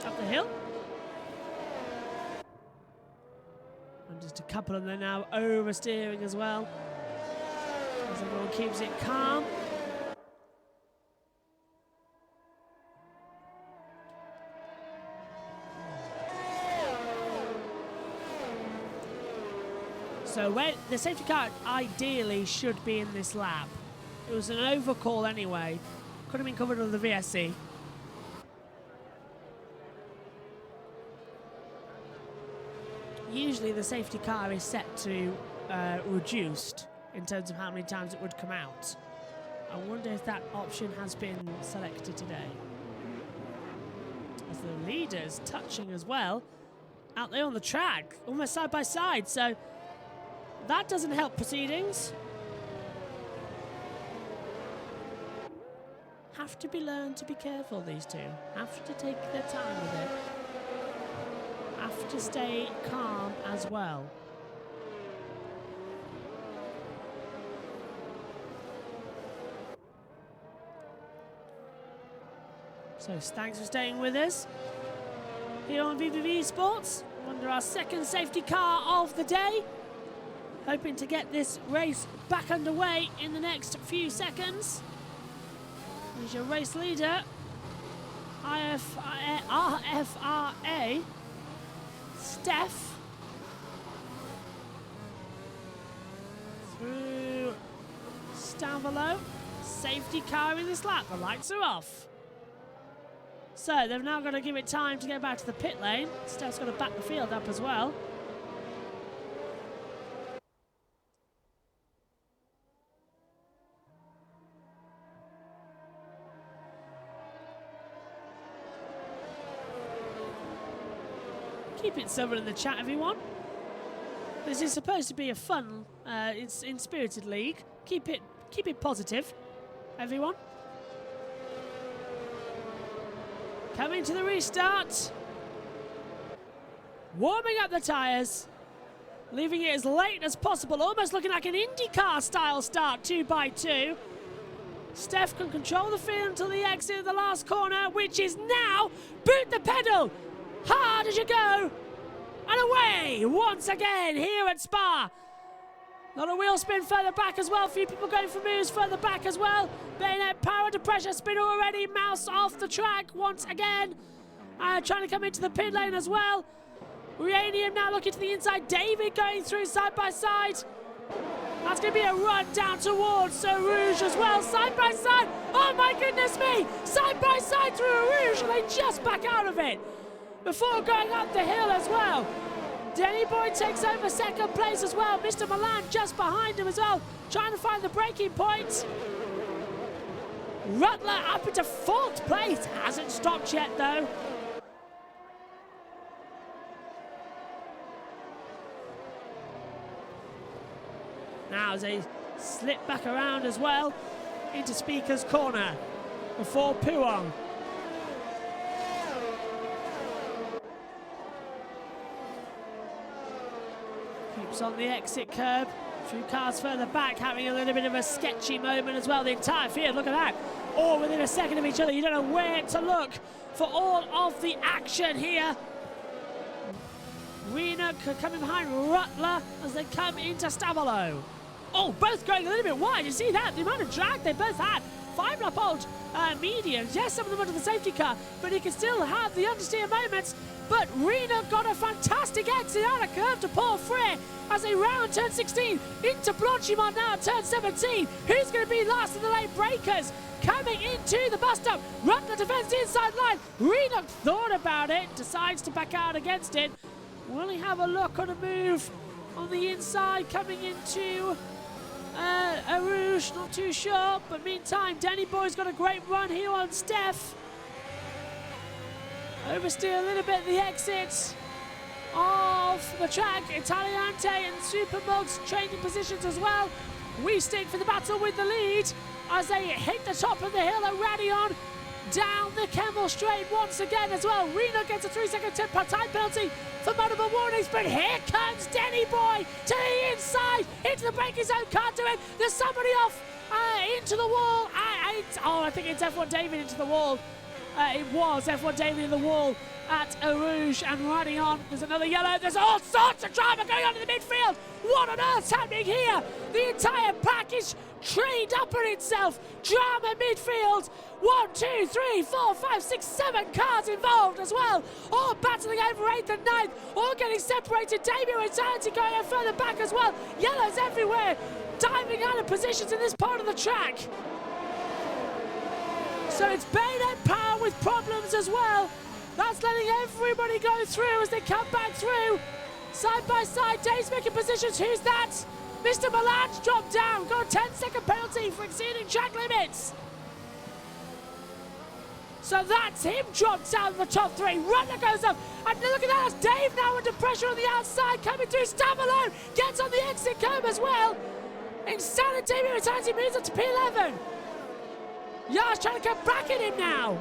Up the hill. And just a couple of them now oversteering as well. As everyone keeps it calm. So where the safety car ideally should be in this lap. It was an overcall anyway. Could have been covered with the VSC. Usually the safety car is set to reduced in terms of how many times it would come out. I wonder if that option has been selected today. As the leaders touching as well, out there on the track, almost side by side, so that doesn't help proceedings. Have to be learned to be careful, these two. Have to take their time with it. Have to stay calm as well. So thanks for staying with us here on VVV Sports under our second safety car of the day. Hoping to get this race back underway in the next few seconds. Here's your race leader, RFRA, Steph. Through Stavolo, safety car in this lap, the lights are off. So they've now got to give it time to get back to the pit lane. Steph's got to back the field up as well. Keep it civil in the chat, everyone. This is supposed to be a fun, inspirited league. Keep it positive, everyone. Coming to the restart. Warming up the tyres. Leaving it as late as possible. Almost looking like an IndyCar style start, 2x2. Steph can control the field until the exit of the last corner, which is now. Boot the pedal. Hard as you go. And away once again here at Spa. Not a wheel spin further back as well. A few people going for moves further back as well. Bayonet power to pressure spin already. Mouse off the track once again. Trying to come into the pit lane as well. Uranium now looking to the inside. David going through side by side. That's going to be a run down towards Sir Rouge as well. Side by side. Oh my goodness me. Side by side through Rouge. And they just back out of it before going up the hill as well. Denny Boy takes over second place as well. Mr. Milan just behind him as well, trying to find the braking point. Rutler up into fourth place. Hasn't stopped yet though. Now as they slip back around as well into Speaker's Corner before Puong. Keeps on the exit curb. A few cars further back having a little bit of a sketchy moment as well. The entire field, look at that. All within a second of each other. You don't know where to look for all of the action here. Rena coming behind Rutler as they come into Stavolo. Oh, both going a little bit wide. You see that? The amount of drag they both had. 5-lap old mediums. Yes, some of them under the safety car, but he can still have the understeer moments. But Rena got a fantastic exit out of curve to Paul Frere as they round turn 16 into Blanchimont now at turn 17. Who's going to be last in the lane breakers? Coming into the bus stop. Rutler defends the inside line. Rena thought about it, decides to back out against it. Will he have a look on a move on the inside coming into Arouge, not too sure, but meantime, Danny Boy's got a great run here on Steph. Oversteer a little bit the exit of the track. Italiante and Supermugs changing positions as well. We stick for the battle with the lead as they hit the top of the hill at Radion. Down the Kemmel Straight once again as well. Reno gets a 3-second time penalty for multiple warnings, but here comes Denny Boy to the inside, into the braking zone, can't do it. There's somebody off into the wall. I think it's F1 David into the wall. It was F1 David in the wall at Arouge and Radion. There's another yellow. There's all sorts of drama going on in the midfield. What on earth's happening here? The entire pack is trained up on itself. Drama midfield. 1, 2, 3, 4, 5, 6, 7 cars involved as well. All battling over 8th and 9th. All getting separated. Debut Insanity going out further back as well. Yellows everywhere. Diving out of positions in this part of the track. So it's Bayonet Power with problems as well. That's letting everybody go through as they come back through. Side by side, Dave's making positions. Who's that? Mr. Milan's dropped down. Got a 10-second penalty for exceeding track limits. So that's him dropped down the top 3. Runner goes up. And look at that. That's Dave now under pressure on the outside. Coming through. Stavalone gets on the exit curb as well. Insanity Mutanti moves up to P11. Yar's trying to come back at him now.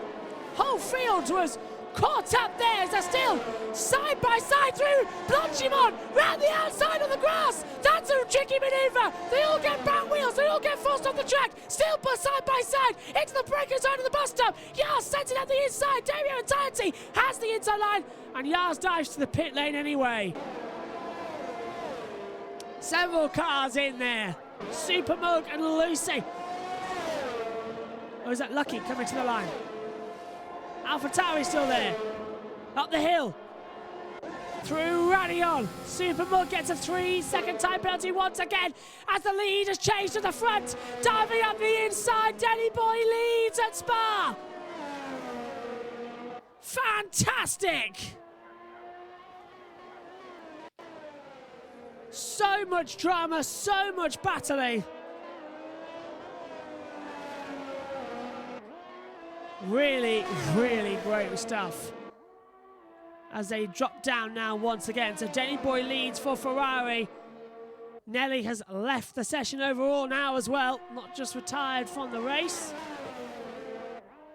Whole field was caught up there as they're still side by side through. Blanchimon round the outside of the grass. That's a tricky manoeuvre. They all get back wheels. They all get forced off the track. Still side by side into the braking zone of the bus stop. Yars sends it up the inside. Damien Entirety has the inside line, and Yars dives to the pit lane anyway. Several cars in there. Supermug and Lucy. Or is that Lucky coming to the line? AlphaTauri still there. Up the hill. Through Radion. Supermug gets a 3-second time penalty once again as the lead has changed to the front. Diving up the inside. Denny Boy leads at Spa. Fantastic. So much drama, so much battling. Really, really great stuff. As they drop down now once again. So Denny Boy leads for Ferrari. Nelly has left the session overall now as well. Not just retired from the race.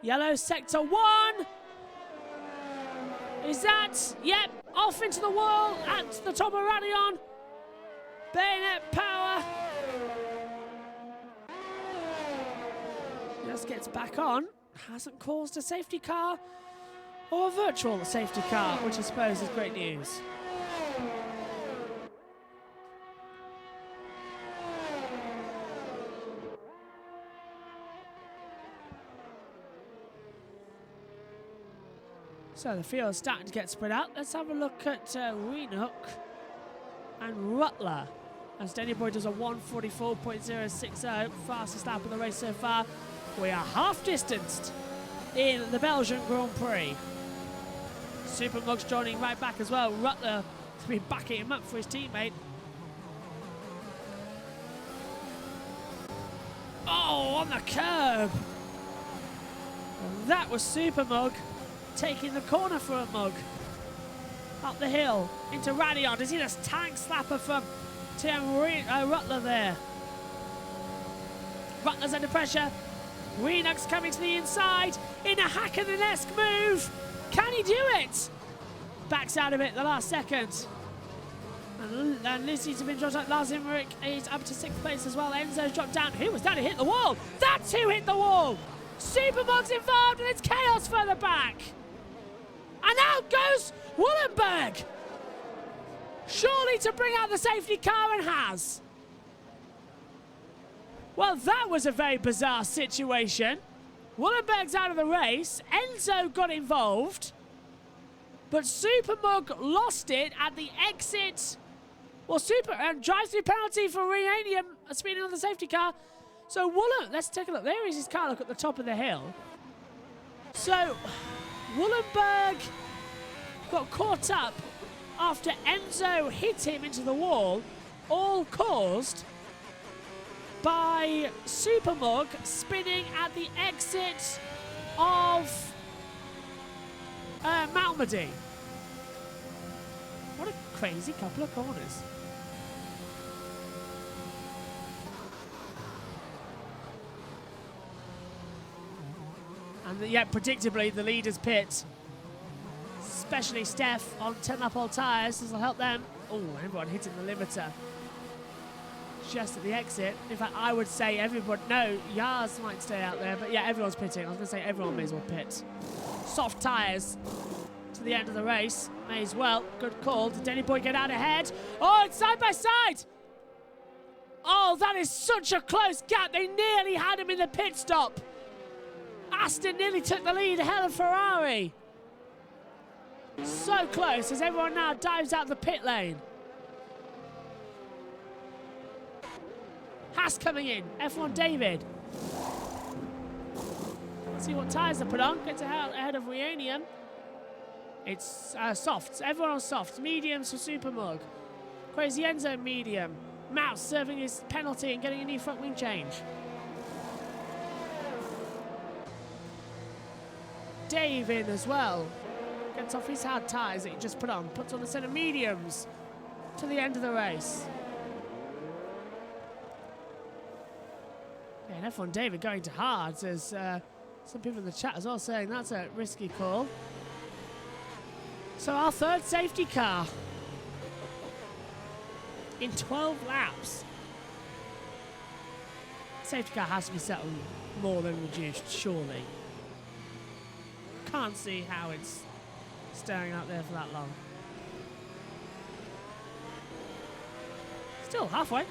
Yellow sector 1. Is that? Yep. Off into the wall at the top of Radion. Bayonet Power. Just gets back on. Hasn't caused a safety car or a virtual safety car, which I suppose is great news. So the field's starting to get spread out. Let's have a look at Renook and Rutler as Denny Boy does a 1:44.060, fastest lap of the race so far. We are half distanced in the Belgian Grand Prix. Supermug's joining right back as well. Rutler has been backing him up for his teammate. Oh, on the curb. That was Supermug taking the corner for a mug. Up the hill into Radion. Is he this tank slapper from Tim Rutler there? Rutler's under pressure. Renook's coming to the inside in a Hakkinen-esque move. Can he do it? Backs out of it the last second. And Lucy's been dropped out. Lars Imrich is up to 6th place as well. Enzo's dropped down. Who was that who hit the wall? That's who hit the wall. Supermug's involved and it's chaos further back. And out goes Wollenberg. Surely to bring out the safety car, and has. Well, that was a very bizarre situation. Wollenberg's out of the race. Enzo got involved. But Supermug lost it at the exit. Well, drive-through penalty for Reanium speeding on the safety car. So let's take a look. There is his car, look at the top of the hill. So Wollenberg got caught up after Enzo hit him into the wall, all caused by Supermug, spinning at the exit of Malmedy. What a crazy couple of corners. And yet, predictably, the leaders pit, especially Steph on 10-lap-old tyres. This will help them. Oh, everyone hitting the limiter just at the exit. In fact, I would say everyone. No, Yars might stay out there, but yeah, everyone's pitting. I was going to say everyone may as well pit. Soft tyres to the end of the race. May as well. Good call. Did Danny Boy get out ahead? Oh, it's side by side. Oh, that is such a close gap. They nearly had him in the pit stop. Aston nearly took the lead ahead of Ferrari. So close as everyone now dives out the pit lane. Haas coming in. F1 David. Let's see what tyres are put on. Gets ahead of Reunion. It's softs. Everyone on softs. Mediums for Supermug. Crazy Enzo medium. Mouse serving his penalty and getting a new front wing change. Dave in as well. Gets off his hard tyres that he just put on. Puts on a set of mediums to the end of the race. Yeah, and F1 David going to hards. There's some people in the chat as well saying that's a risky call. So our third safety car in 12 laps. Safety car has to be settled more than reduced, surely. Can't see how it's staying out there for that long. Still halfway.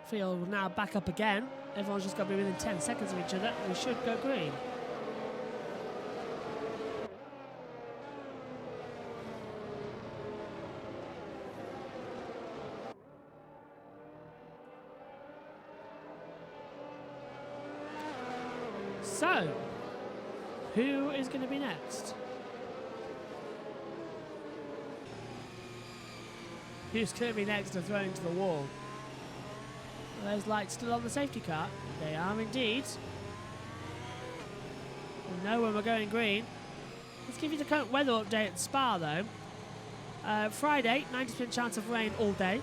Field will now back up again. Everyone's just got to be within 10 seconds of each other. We should go green. So, who is going to be next? Who's going to be next to throw into the wall? Are those lights still on the safety car? They are indeed. We know when we're going green. Let's give you the current weather update at Spa though. Friday, 90% chance of rain all day.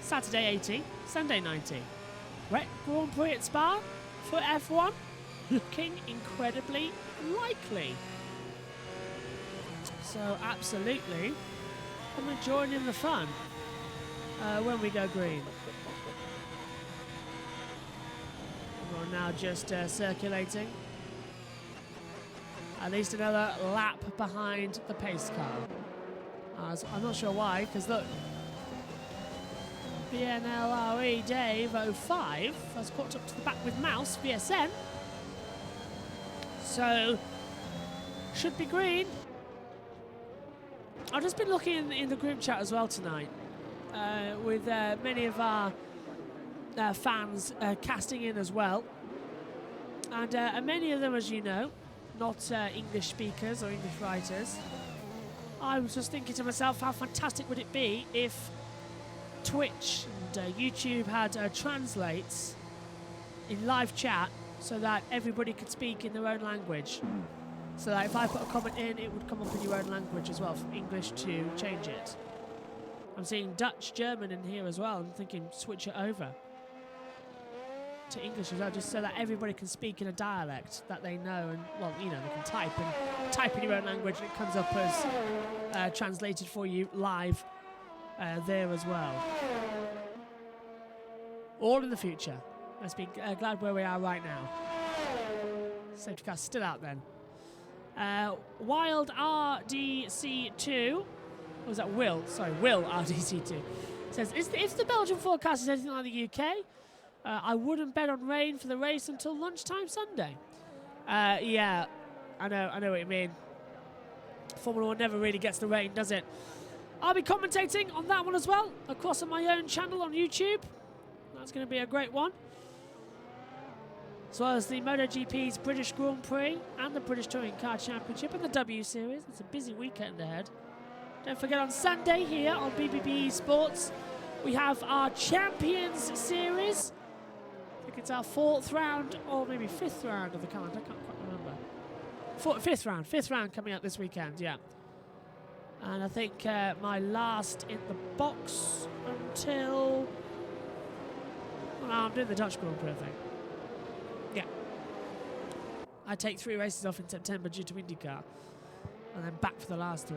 Saturday, 80. Sunday, 90. Wet Grand Prix at Spa for F1. Looking incredibly likely. So absolutely, I'm going to join in the fun when we go green. We're now just circulating. At least another lap behind the pace car. I'm not sure why, because look, BNLRE Dave 05 has caught up to the back with Mouse VSN. So, should be green. I've just been looking in the group chat as well tonight with many of our fans casting in as well. And many of them, as you know, not English speakers or English writers. I was just thinking to myself, how fantastic would it be if Twitch and YouTube had translates in live chat so that everybody could speak in their own language. So that if I put a comment in, it would come up in your own language as well, from English to change it. I'm seeing Dutch, German in here as well. I'm thinking switch it over to English as well, just so that everybody can speak in a dialect that they know, and well, you know, they can type in your own language, and it comes up as translated for you live there as well. All in the future. Let's be glad where we are right now. Safety car still out then. Wild RDC2. Or was that Will? Sorry, Will RDC2. Says, if the Belgian forecast is anything like the UK, I wouldn't bet on rain for the race until lunchtime Sunday. Yeah, I know what you mean. Formula 1 never really gets the rain, does it? I'll be commentating on that one as well, across on my own channel on YouTube. That's going to be a great one. As well as the MotoGP's British Grand Prix and the British Touring Car Championship and the W Series. It's a busy weekend ahead. Don't forget on Sunday here on BBB Sports, we have our Champions Series. I think it's our 4th round or maybe 5th round of the calendar. I can't quite remember. 5th round coming up this weekend, yeah. And I think my last in the box until... Well, I'm doing the Dutch Grand Prix, I think. Yeah. I take 3 races off in September due to IndyCar. And then back for the last 3.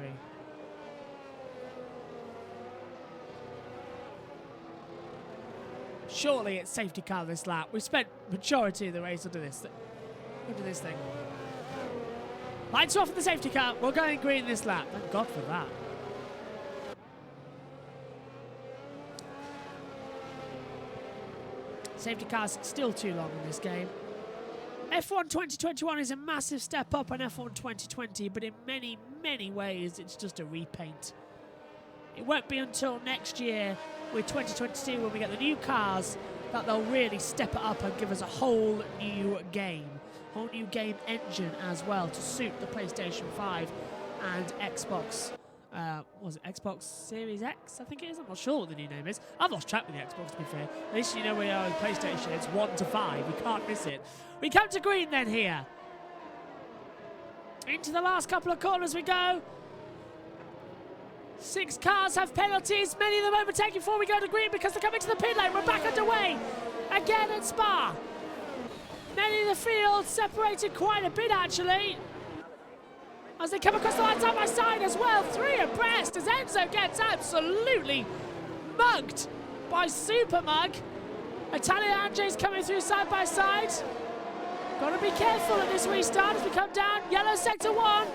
Surely it's safety car this lap. We've spent majority of the race under this thing. Lights off in the safety car. We're going green this lap. Thank God for that. Safety car's still too long in this game. F1 2021 is a massive step up on F1 2020, but in many, many ways it's just a repaint. It won't be until next year with 2022 when we get the new cars that they'll really step it up and give us a whole new game. Whole new game engine as well to suit the PlayStation 5 and Xbox. Was it Xbox Series X? I think it is. I'm not sure what the new name is. I've lost track with the Xbox, to be fair. At least you know where we are with PlayStation. It's 1 to 5. You can't miss it. We come to green then here. Into the last couple of corners we go. 6 cars have penalties. Many of them overtaken before we go to green because they're coming to the pit lane. We're back underway again at Spa. Many of the field separated quite a bit actually, as they come across the line side by side as well. 3 abreast as Enzo gets absolutely mugged by Super Mug. Italian Andre's coming through side by side. Got to be careful at this restart as we come down. Yellow sector 1.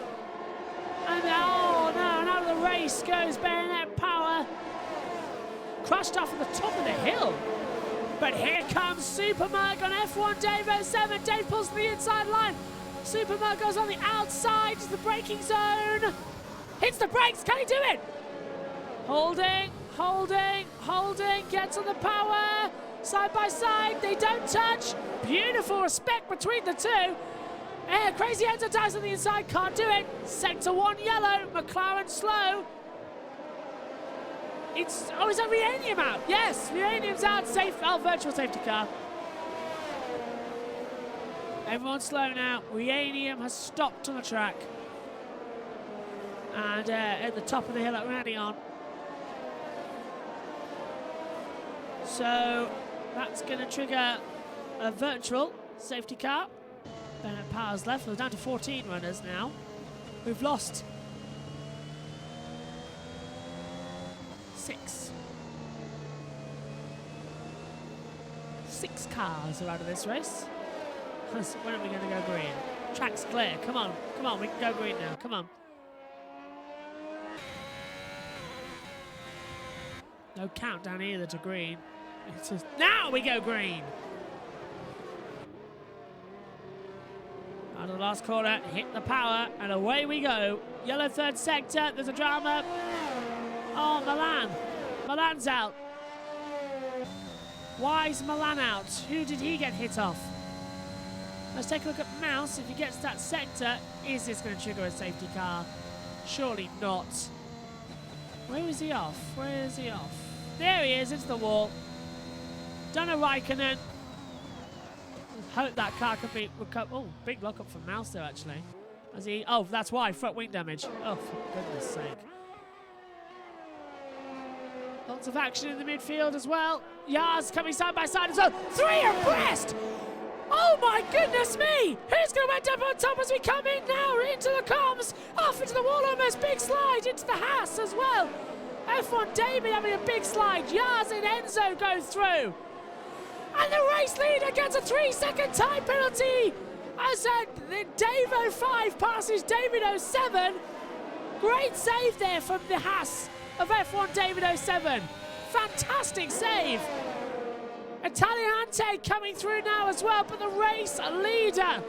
And oh no, and out of the race goes Bayonet Power. Crushed off at the top of the hill. But here comes Super Mug on F1 Dave 07. Dave pulls to the inside line. Super Mug goes on the outside to the braking zone. Hits the brakes, can he do it? Holding, gets on the power. Side by side, they don't touch. Beautiful respect between the two. Crazy Enzo dies on the inside, can't do it. Sector 1 yellow, McLaren slow. Is that Reanium out? Yes, Reanium's out, virtual safety car. Everyone's slow now. Reanium has stopped on the track. And at the top of the hill at Radion. So that's going to trigger a virtual safety car. Bennett Power's left. We're down to 14 runners now. We've lost 6. 6 cars are out of this race. When are we going to go green? Track's clear. Come on, we can go green now. Come on. No countdown either to green. It's just, now we go green. Out of the last corner, hit the power, and away we go. Yellow 3rd sector, there's a drama. Oh, Milan. Milan's out. Why is Milan out? Who did he get hit off? Let's take a look at Mouse. If he gets that sector, is this going to trigger a safety car? Surely not. Where is he off? Where is he off? There he is, it's the wall. Donna Raikkonen. Hope that car can be recovered. Oh, big lock up for Mouse there actually. As he, oh, that's why, front wing damage. Oh, for goodness sake. Lots of action in the midfield as well. Yars coming side by side as well. 3 abreast! Oh my goodness me! Who's going to end up on top as we come in now into the comms? Off into the wall almost, big slide into the Haas as well. F1 David having a big slide. Yars and Enzo go through. And the race leader gets a 3-second time penalty as Dave 05 passes David 07. Great save there from the Haas of F1 David 07. Fantastic save. Italiante coming through now as well, but the race leader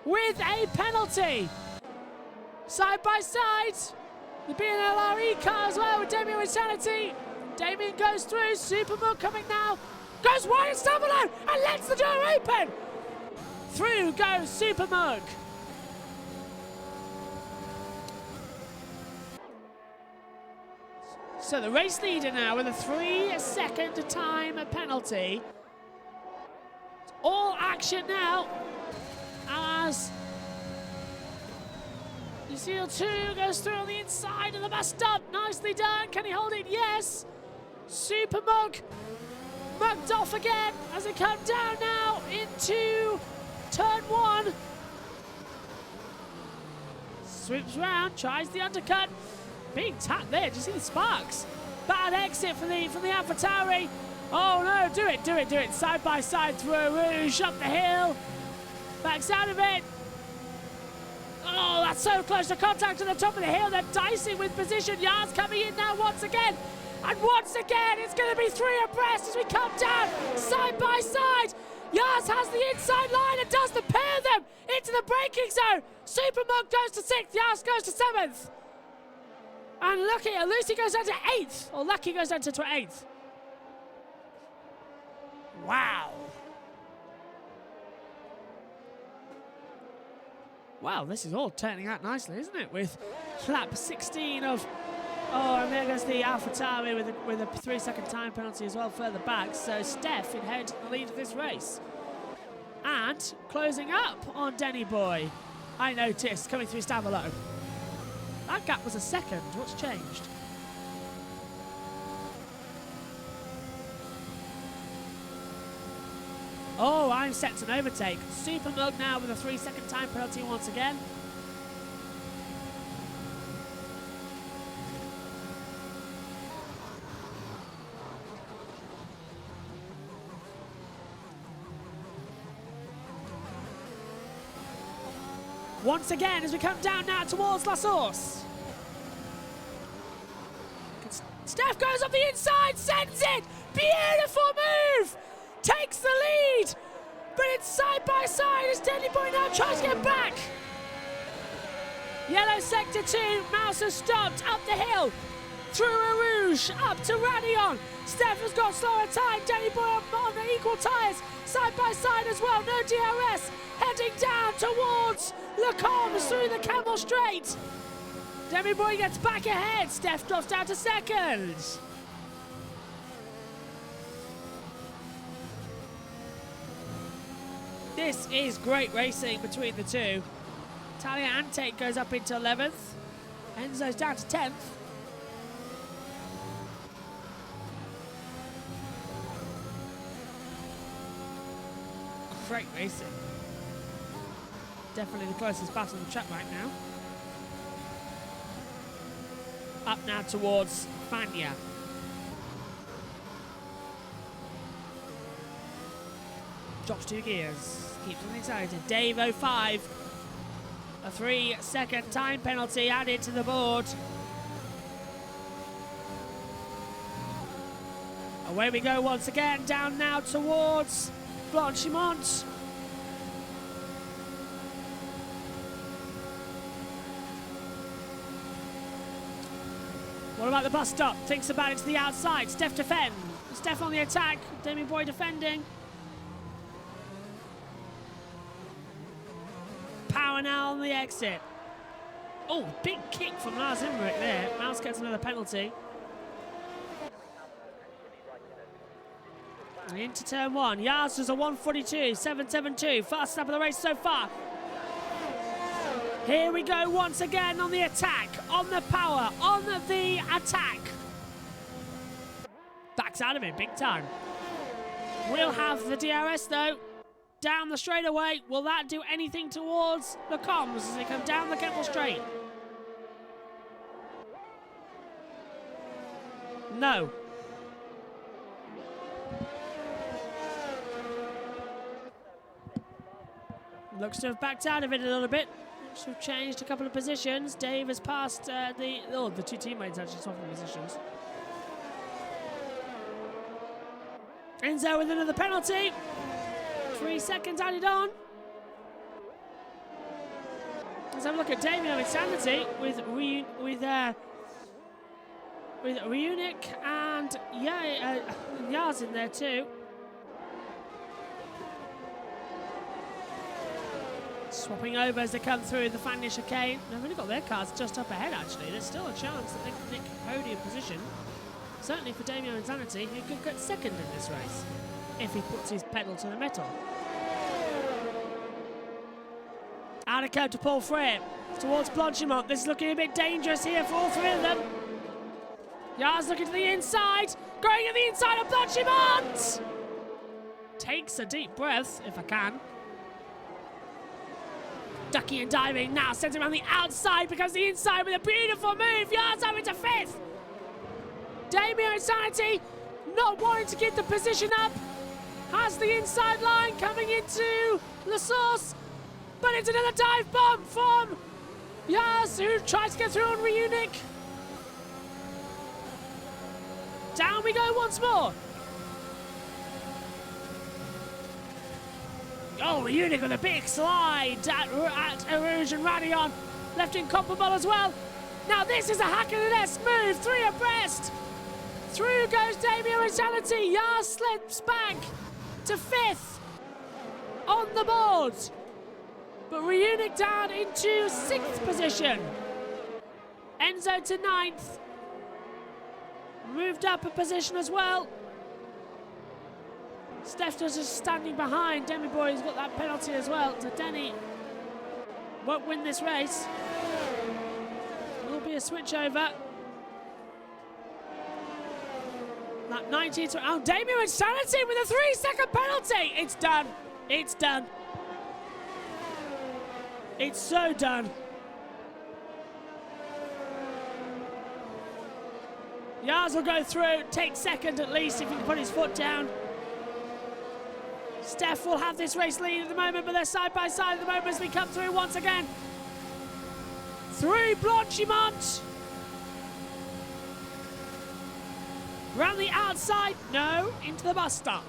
with a penalty. Side by side, the BNLRE car as well with Damien Insanity. Damien goes through, Supermoon coming now, goes wide and stumble out and lets the door open. Through goes Supermoon. So the race leader now with a 3-second time penalty. All action now as Seal 2 goes through on the inside of the bus stop. Nicely done. Can he hold it? Yes. Super Mug mugged off again as they come down now into turn 1. Swoops round, tries the undercut. Big tap there. Do you see the sparks? Bad exit from the AlphaTauri. Oh no, do it. Side by side through Rouge, up the hill. Backs out of it. Oh, that's so close to contact to the top of the hill. They're dicing with position. Yard's coming in now once again. And once again, it's going to be 3 abreast as we come down side by side. Yars has the inside line and does the pair them into the braking zone. Supermug goes to 6th, Yars goes to 7th. And Lucy goes down to 8th, or Lucky goes down to 8th. Wow. Wow, this is all turning out nicely, isn't it? With lap 16 of... Oh, and there goes the AlphaTauri with a 3-second time penalty as well further back. So Steph inheriting the lead of this race. And closing up on Denny Boy, I noticed, coming through Stavolo. That gap was a second. What's changed? Oh, I'm set to an overtake. Super Mug now with a 3-second time penalty once again. Once again, as we come down now towards La Source. Steph goes up the inside, sends it! Beautiful move! Takes the lead! But it's side by side as Denny Boy now tries to get back. Yellow sector 2, Mouse has stopped up the hill. Through a Rouge, up to Radion. Steph has got slower time. Denny Boy on the equal tyres. Side by side as well, no DRS. Heading down towards Lecombs through the Camel Straight. Denny Boy gets back ahead. Steph drops down to 2nd. This is great racing between the two. Talia Ante goes up into 11th. Enzo's down to 10th. Great racing. Definitely the closest battle on the track right now. Up now towards Fania. Drops 2 gears. Keeps them excited. Dave 05. A 3-second time penalty added to the board. Away we go once again. Down now towards Blanchimont. What about the bus stop? Thinks about it to the outside. Steph defend. Steph on the attack. Demi Boy defending. Power now on the exit. Oh, big kick from Lars Imrich there. Mouse gets another penalty. Into turn 1. Yars is a 1:42, 7:72. Fastest lap of the race so far. Here we go once again on the attack, on the power, on the attack. Backs out of it big time. We'll have the DRS though. Down the straightaway. Will that do anything towards the comms as they come down the Kemble Straight? No. Looks to have backed out of it a little bit. Looks to have changed a couple of positions. Dave has passed the 2 teammates actually swapping positions. Enzo with another penalty. 3 seconds added on. Let's have a look at Damien with Sanity with Reunic and Yars in there too. Swapping over as they come through the Fania chicane. They've only got their cars just up ahead actually. There's still a chance that they can nick podium position. certainly for Damien Insanity, who could get second in this race if he puts his pedal to the metal. Out of curve to Paul Freire towards Blanchimont. This is looking a bit dangerous here for all three of them. Yars looking to the inside, going at the inside of Blanchimont. Takes a deep breath, if I can. Ducking and diving now, sends it around the outside, becomes the inside with a beautiful move. Yars up into fifth. Damien Insanity not wanting to get the position up. Has the inside line coming into La Source, but it's another dive bomb from Yars, who tries to get through on Reunic. Down we go once more. Oh, Reunic with a big slide at Erouge and Radion. Left incomparable as well. Now this is a hack-and-esque move, three abreast. Through goes Damien Insanity. Yars slips back to fifth on the board. But Reunic down into sixth position. Enzo to ninth. Moved up a position as well. Steph just standing behind. Demi Boy's got that penalty as well. So Denny won't win this race. Will be a switch over. That 90 to... Oh, Damien Insanity with a 3-second penalty. It's done. It's done. It's so done. Yars will go through, take second at least if he can put his foot down. Steph will have this race lead at the moment, but they're side by side at the moment as we come through once again. Through Blanchimont. Round the outside, no, into the bus stop.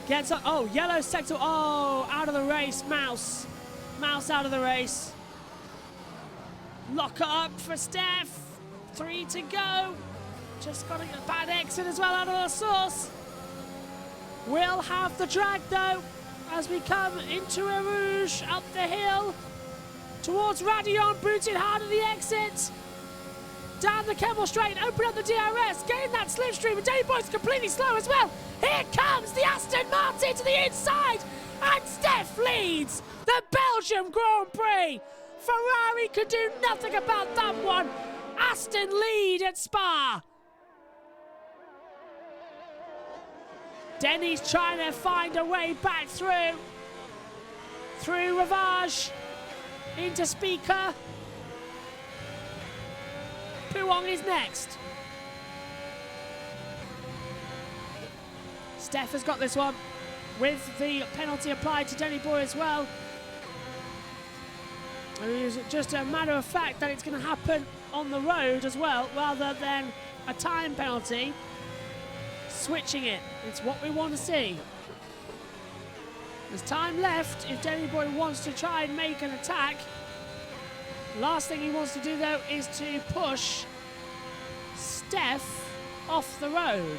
Gets up, oh, yellow sector, oh, out of the race, Mouse. Mouse out of the race. Lock up for Steph. 3 to go. Just got a bad exit as well out of the Source. We'll have the drag though as we come into Erouge up the hill towards Radion, booted hard at the exit. Down the Kemmel Straight, open up the DRS, getting that slipstream, and Danny Boy's completely slow as well. Here comes the Aston Martin to the inside, and Steph leads the Belgium Grand Prix. Ferrari could do nothing about that one. Aston lead at Spa. Denny's trying to find a way back through Ravage into Speaker. Puong is next. Steph has got this one with the penalty applied to Denny Boy as well. It is just a matter of fact that it's going to happen on the road as well, rather than a time penalty. Switching it. It's what we want to see. There's time left if Denny Boy wants to try and make an attack. Last thing he wants to do though is to push Steph off the road.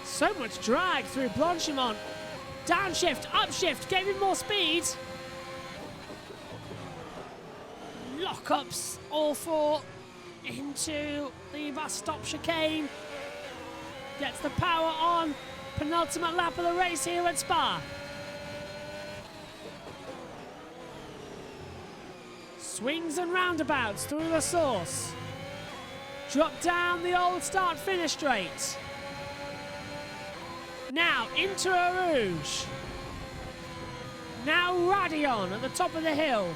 So much drag through Blanchimont. Downshift, upshift, gave him more speed. Lockups, all four into the bus stop chicane. Gets the power on. Penultimate lap of the race here at Spa. Swings and roundabouts through the Source. Drop down the old start-finish straight. Now into Erouge. Now Radion at the top of the hill.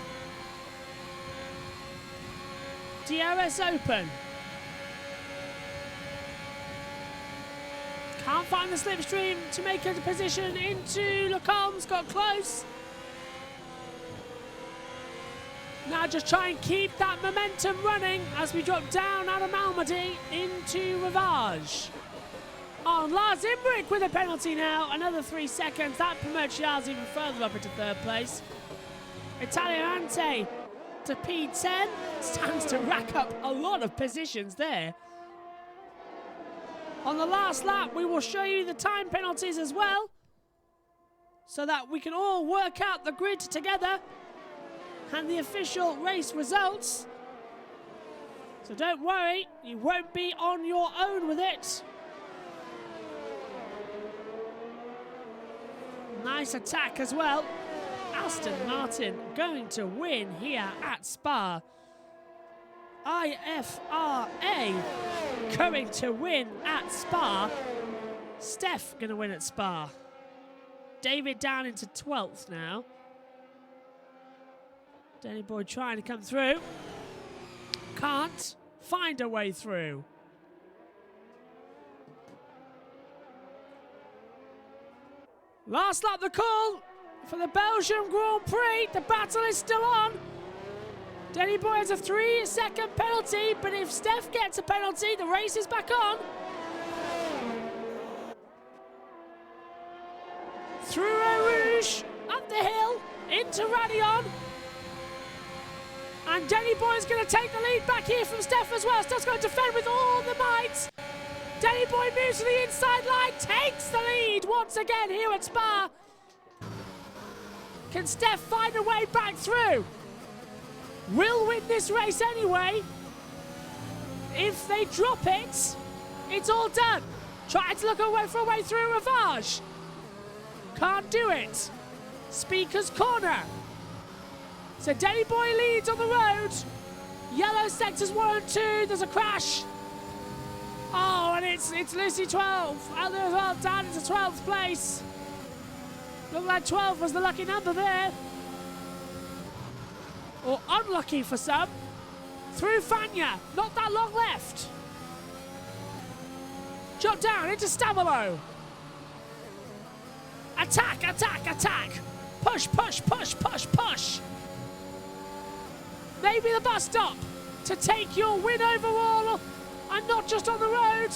DRS open. Can't find the slipstream to make a position into Lecombe's. Got close. Now just try and keep that momentum running as we drop down out of Malmedy into Ravage. Oh, Lars Imbrick with a penalty now. Another 3 seconds. That promotes Yars even further up into third place. Italiante to P10. Stands to rack up a lot of positions there. On the last lap, we will show you the time penalties as well. so that we can all work out the grid together and the official race results. So don't worry, you won't be on your own with it. Nice attack as well. Aston Martin going to win here at Spa. IFRA going to win at Spa. Steph going to win at Spa. David down into 12th now. Danny Boy trying to come through. Can't find a way through. Last lap the call for the Belgium Grand Prix. The battle is still on. Danny Boy has a 3-second penalty, but if Steph gets a penalty, the race is back on. Through Eau Rouge, up the hill, into Radion. And Danny Boy's going to take the lead back here from Steph as well. Steph's going to defend with all the might. Danny Boy moves to the inside line, takes the lead once again here at Spa. Can Steph find a way back through? Will win this race anyway. If they drop it, it's all done. Trying to look for a way through Ravage. Can't do it. Speaker's corner. So Danny Boy leads on the road. Yellow sectors 1 and 2. There's a crash. Oh, and it's Lucy 12. Out there as well, down into 12th place. Looked like 12 was the lucky number there. Or unlucky for some. Through Fania. Not that long left. Drop down into Stabilo. Attack, attack, attack. Push, push, push, push, push. Maybe the bus stop to take your win overall and not just on the road.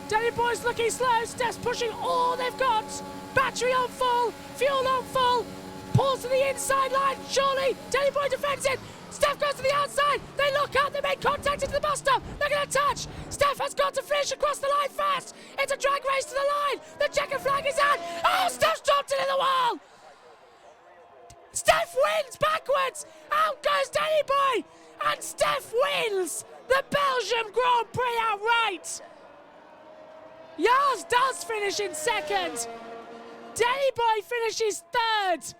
Danny Boy's looking slow. Steph's pushing all they've got. Battery on full, fuel on full. Pulls to the inside line, surely. Danny Boy defends it. Steph goes to the outside. They look out, they make contact into the bus stop. They're going to touch. Steph has got to finish across the line first. It's a drag race to the line. The checkered flag is out. Oh, Steph's dropped it in the wall. Steph wins backwards. Out goes Danny Boy. And Steph wins the Belgium Grand Prix outright. Yars does finish in second. Danny Boy finishes third.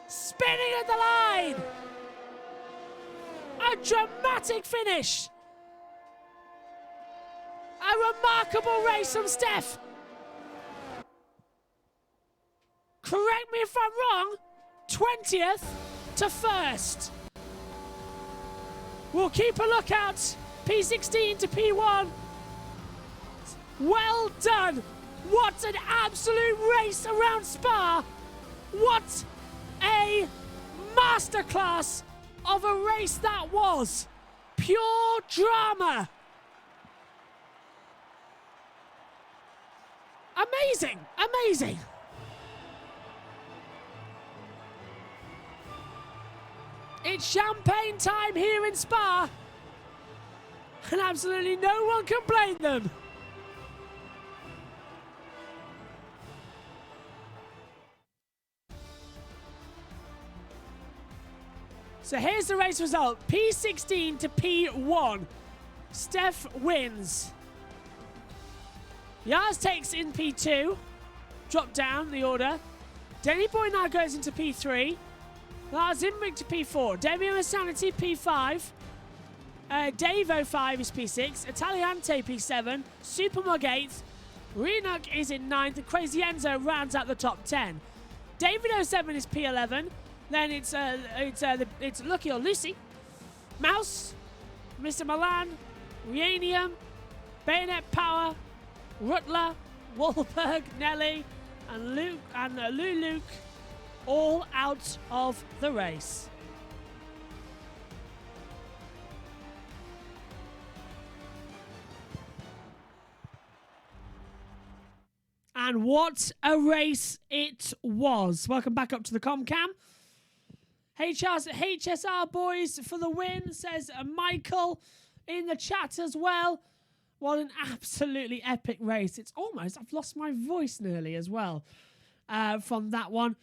Spinning at the line. A dramatic finish. A remarkable race from Steph. Correct me if I'm wrong, 20th to 1st. We'll keep a lookout. P16 to P1. Well done. What an absolute race around Spa. What a masterclass of a race that was. Pure drama. Amazing, amazing. It's champagne time here in Spa, and absolutely no one can blame them. So here's the race result. P16 to P1. Steph wins. Yars takes in P2. Drop down the order. Danny Boy now goes into P3. Lars Imrig to P4. Demi Sanity P5. Dave 05 is P6. Italiante P7. Supermug 8th. Renuk is in 9th. And Crazy Enzo rounds out the top 10. David 07 is P11. Then it's Lucky or Lucy, Mouse, Mr. Milan, Reanium, Bayonet Power, Rutler, Wahlberg, Nelly, and Luke, all out of the race. And what a race it was. Welcome back up to the Comcam. HSR boys for the win, says Michael in the chat as well. What an absolutely epic race. It's almost, I've lost my voice nearly as well. from that one.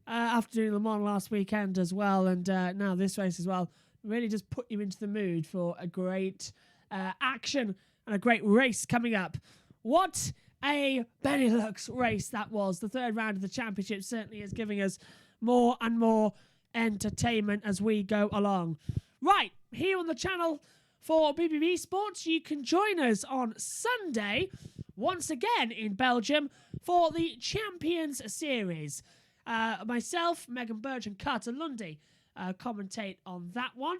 After doing Le Mans last weekend as well, and now this race as well, really just put you into the mood for a great action and a great race coming up. What a Benelux race that was. The third round of the championship certainly is giving us more and more entertainment as we go along. Right, here on the channel for BBB Sports, you can join us on Sunday, once again in Belgium, for the Champions Series. Myself, Megan Birch and Carter Lundy commentate on that one.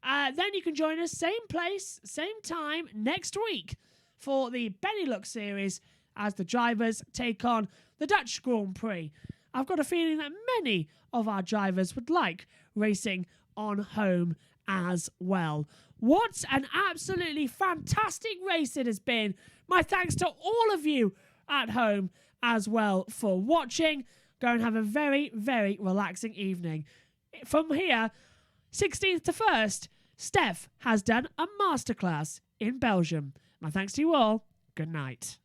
Then you can join us same place, same time next week for the Benelux Series as the drivers take on the Dutch Grand Prix. I've got a feeling that many of our drivers would like racing on home as well. What an absolutely fantastic race it has been. My thanks to all of you at home as well for watching. Go and have a very, very relaxing evening. From here, 16th to 1st, Steph has done a masterclass in Belgium. My thanks to you all. Good night.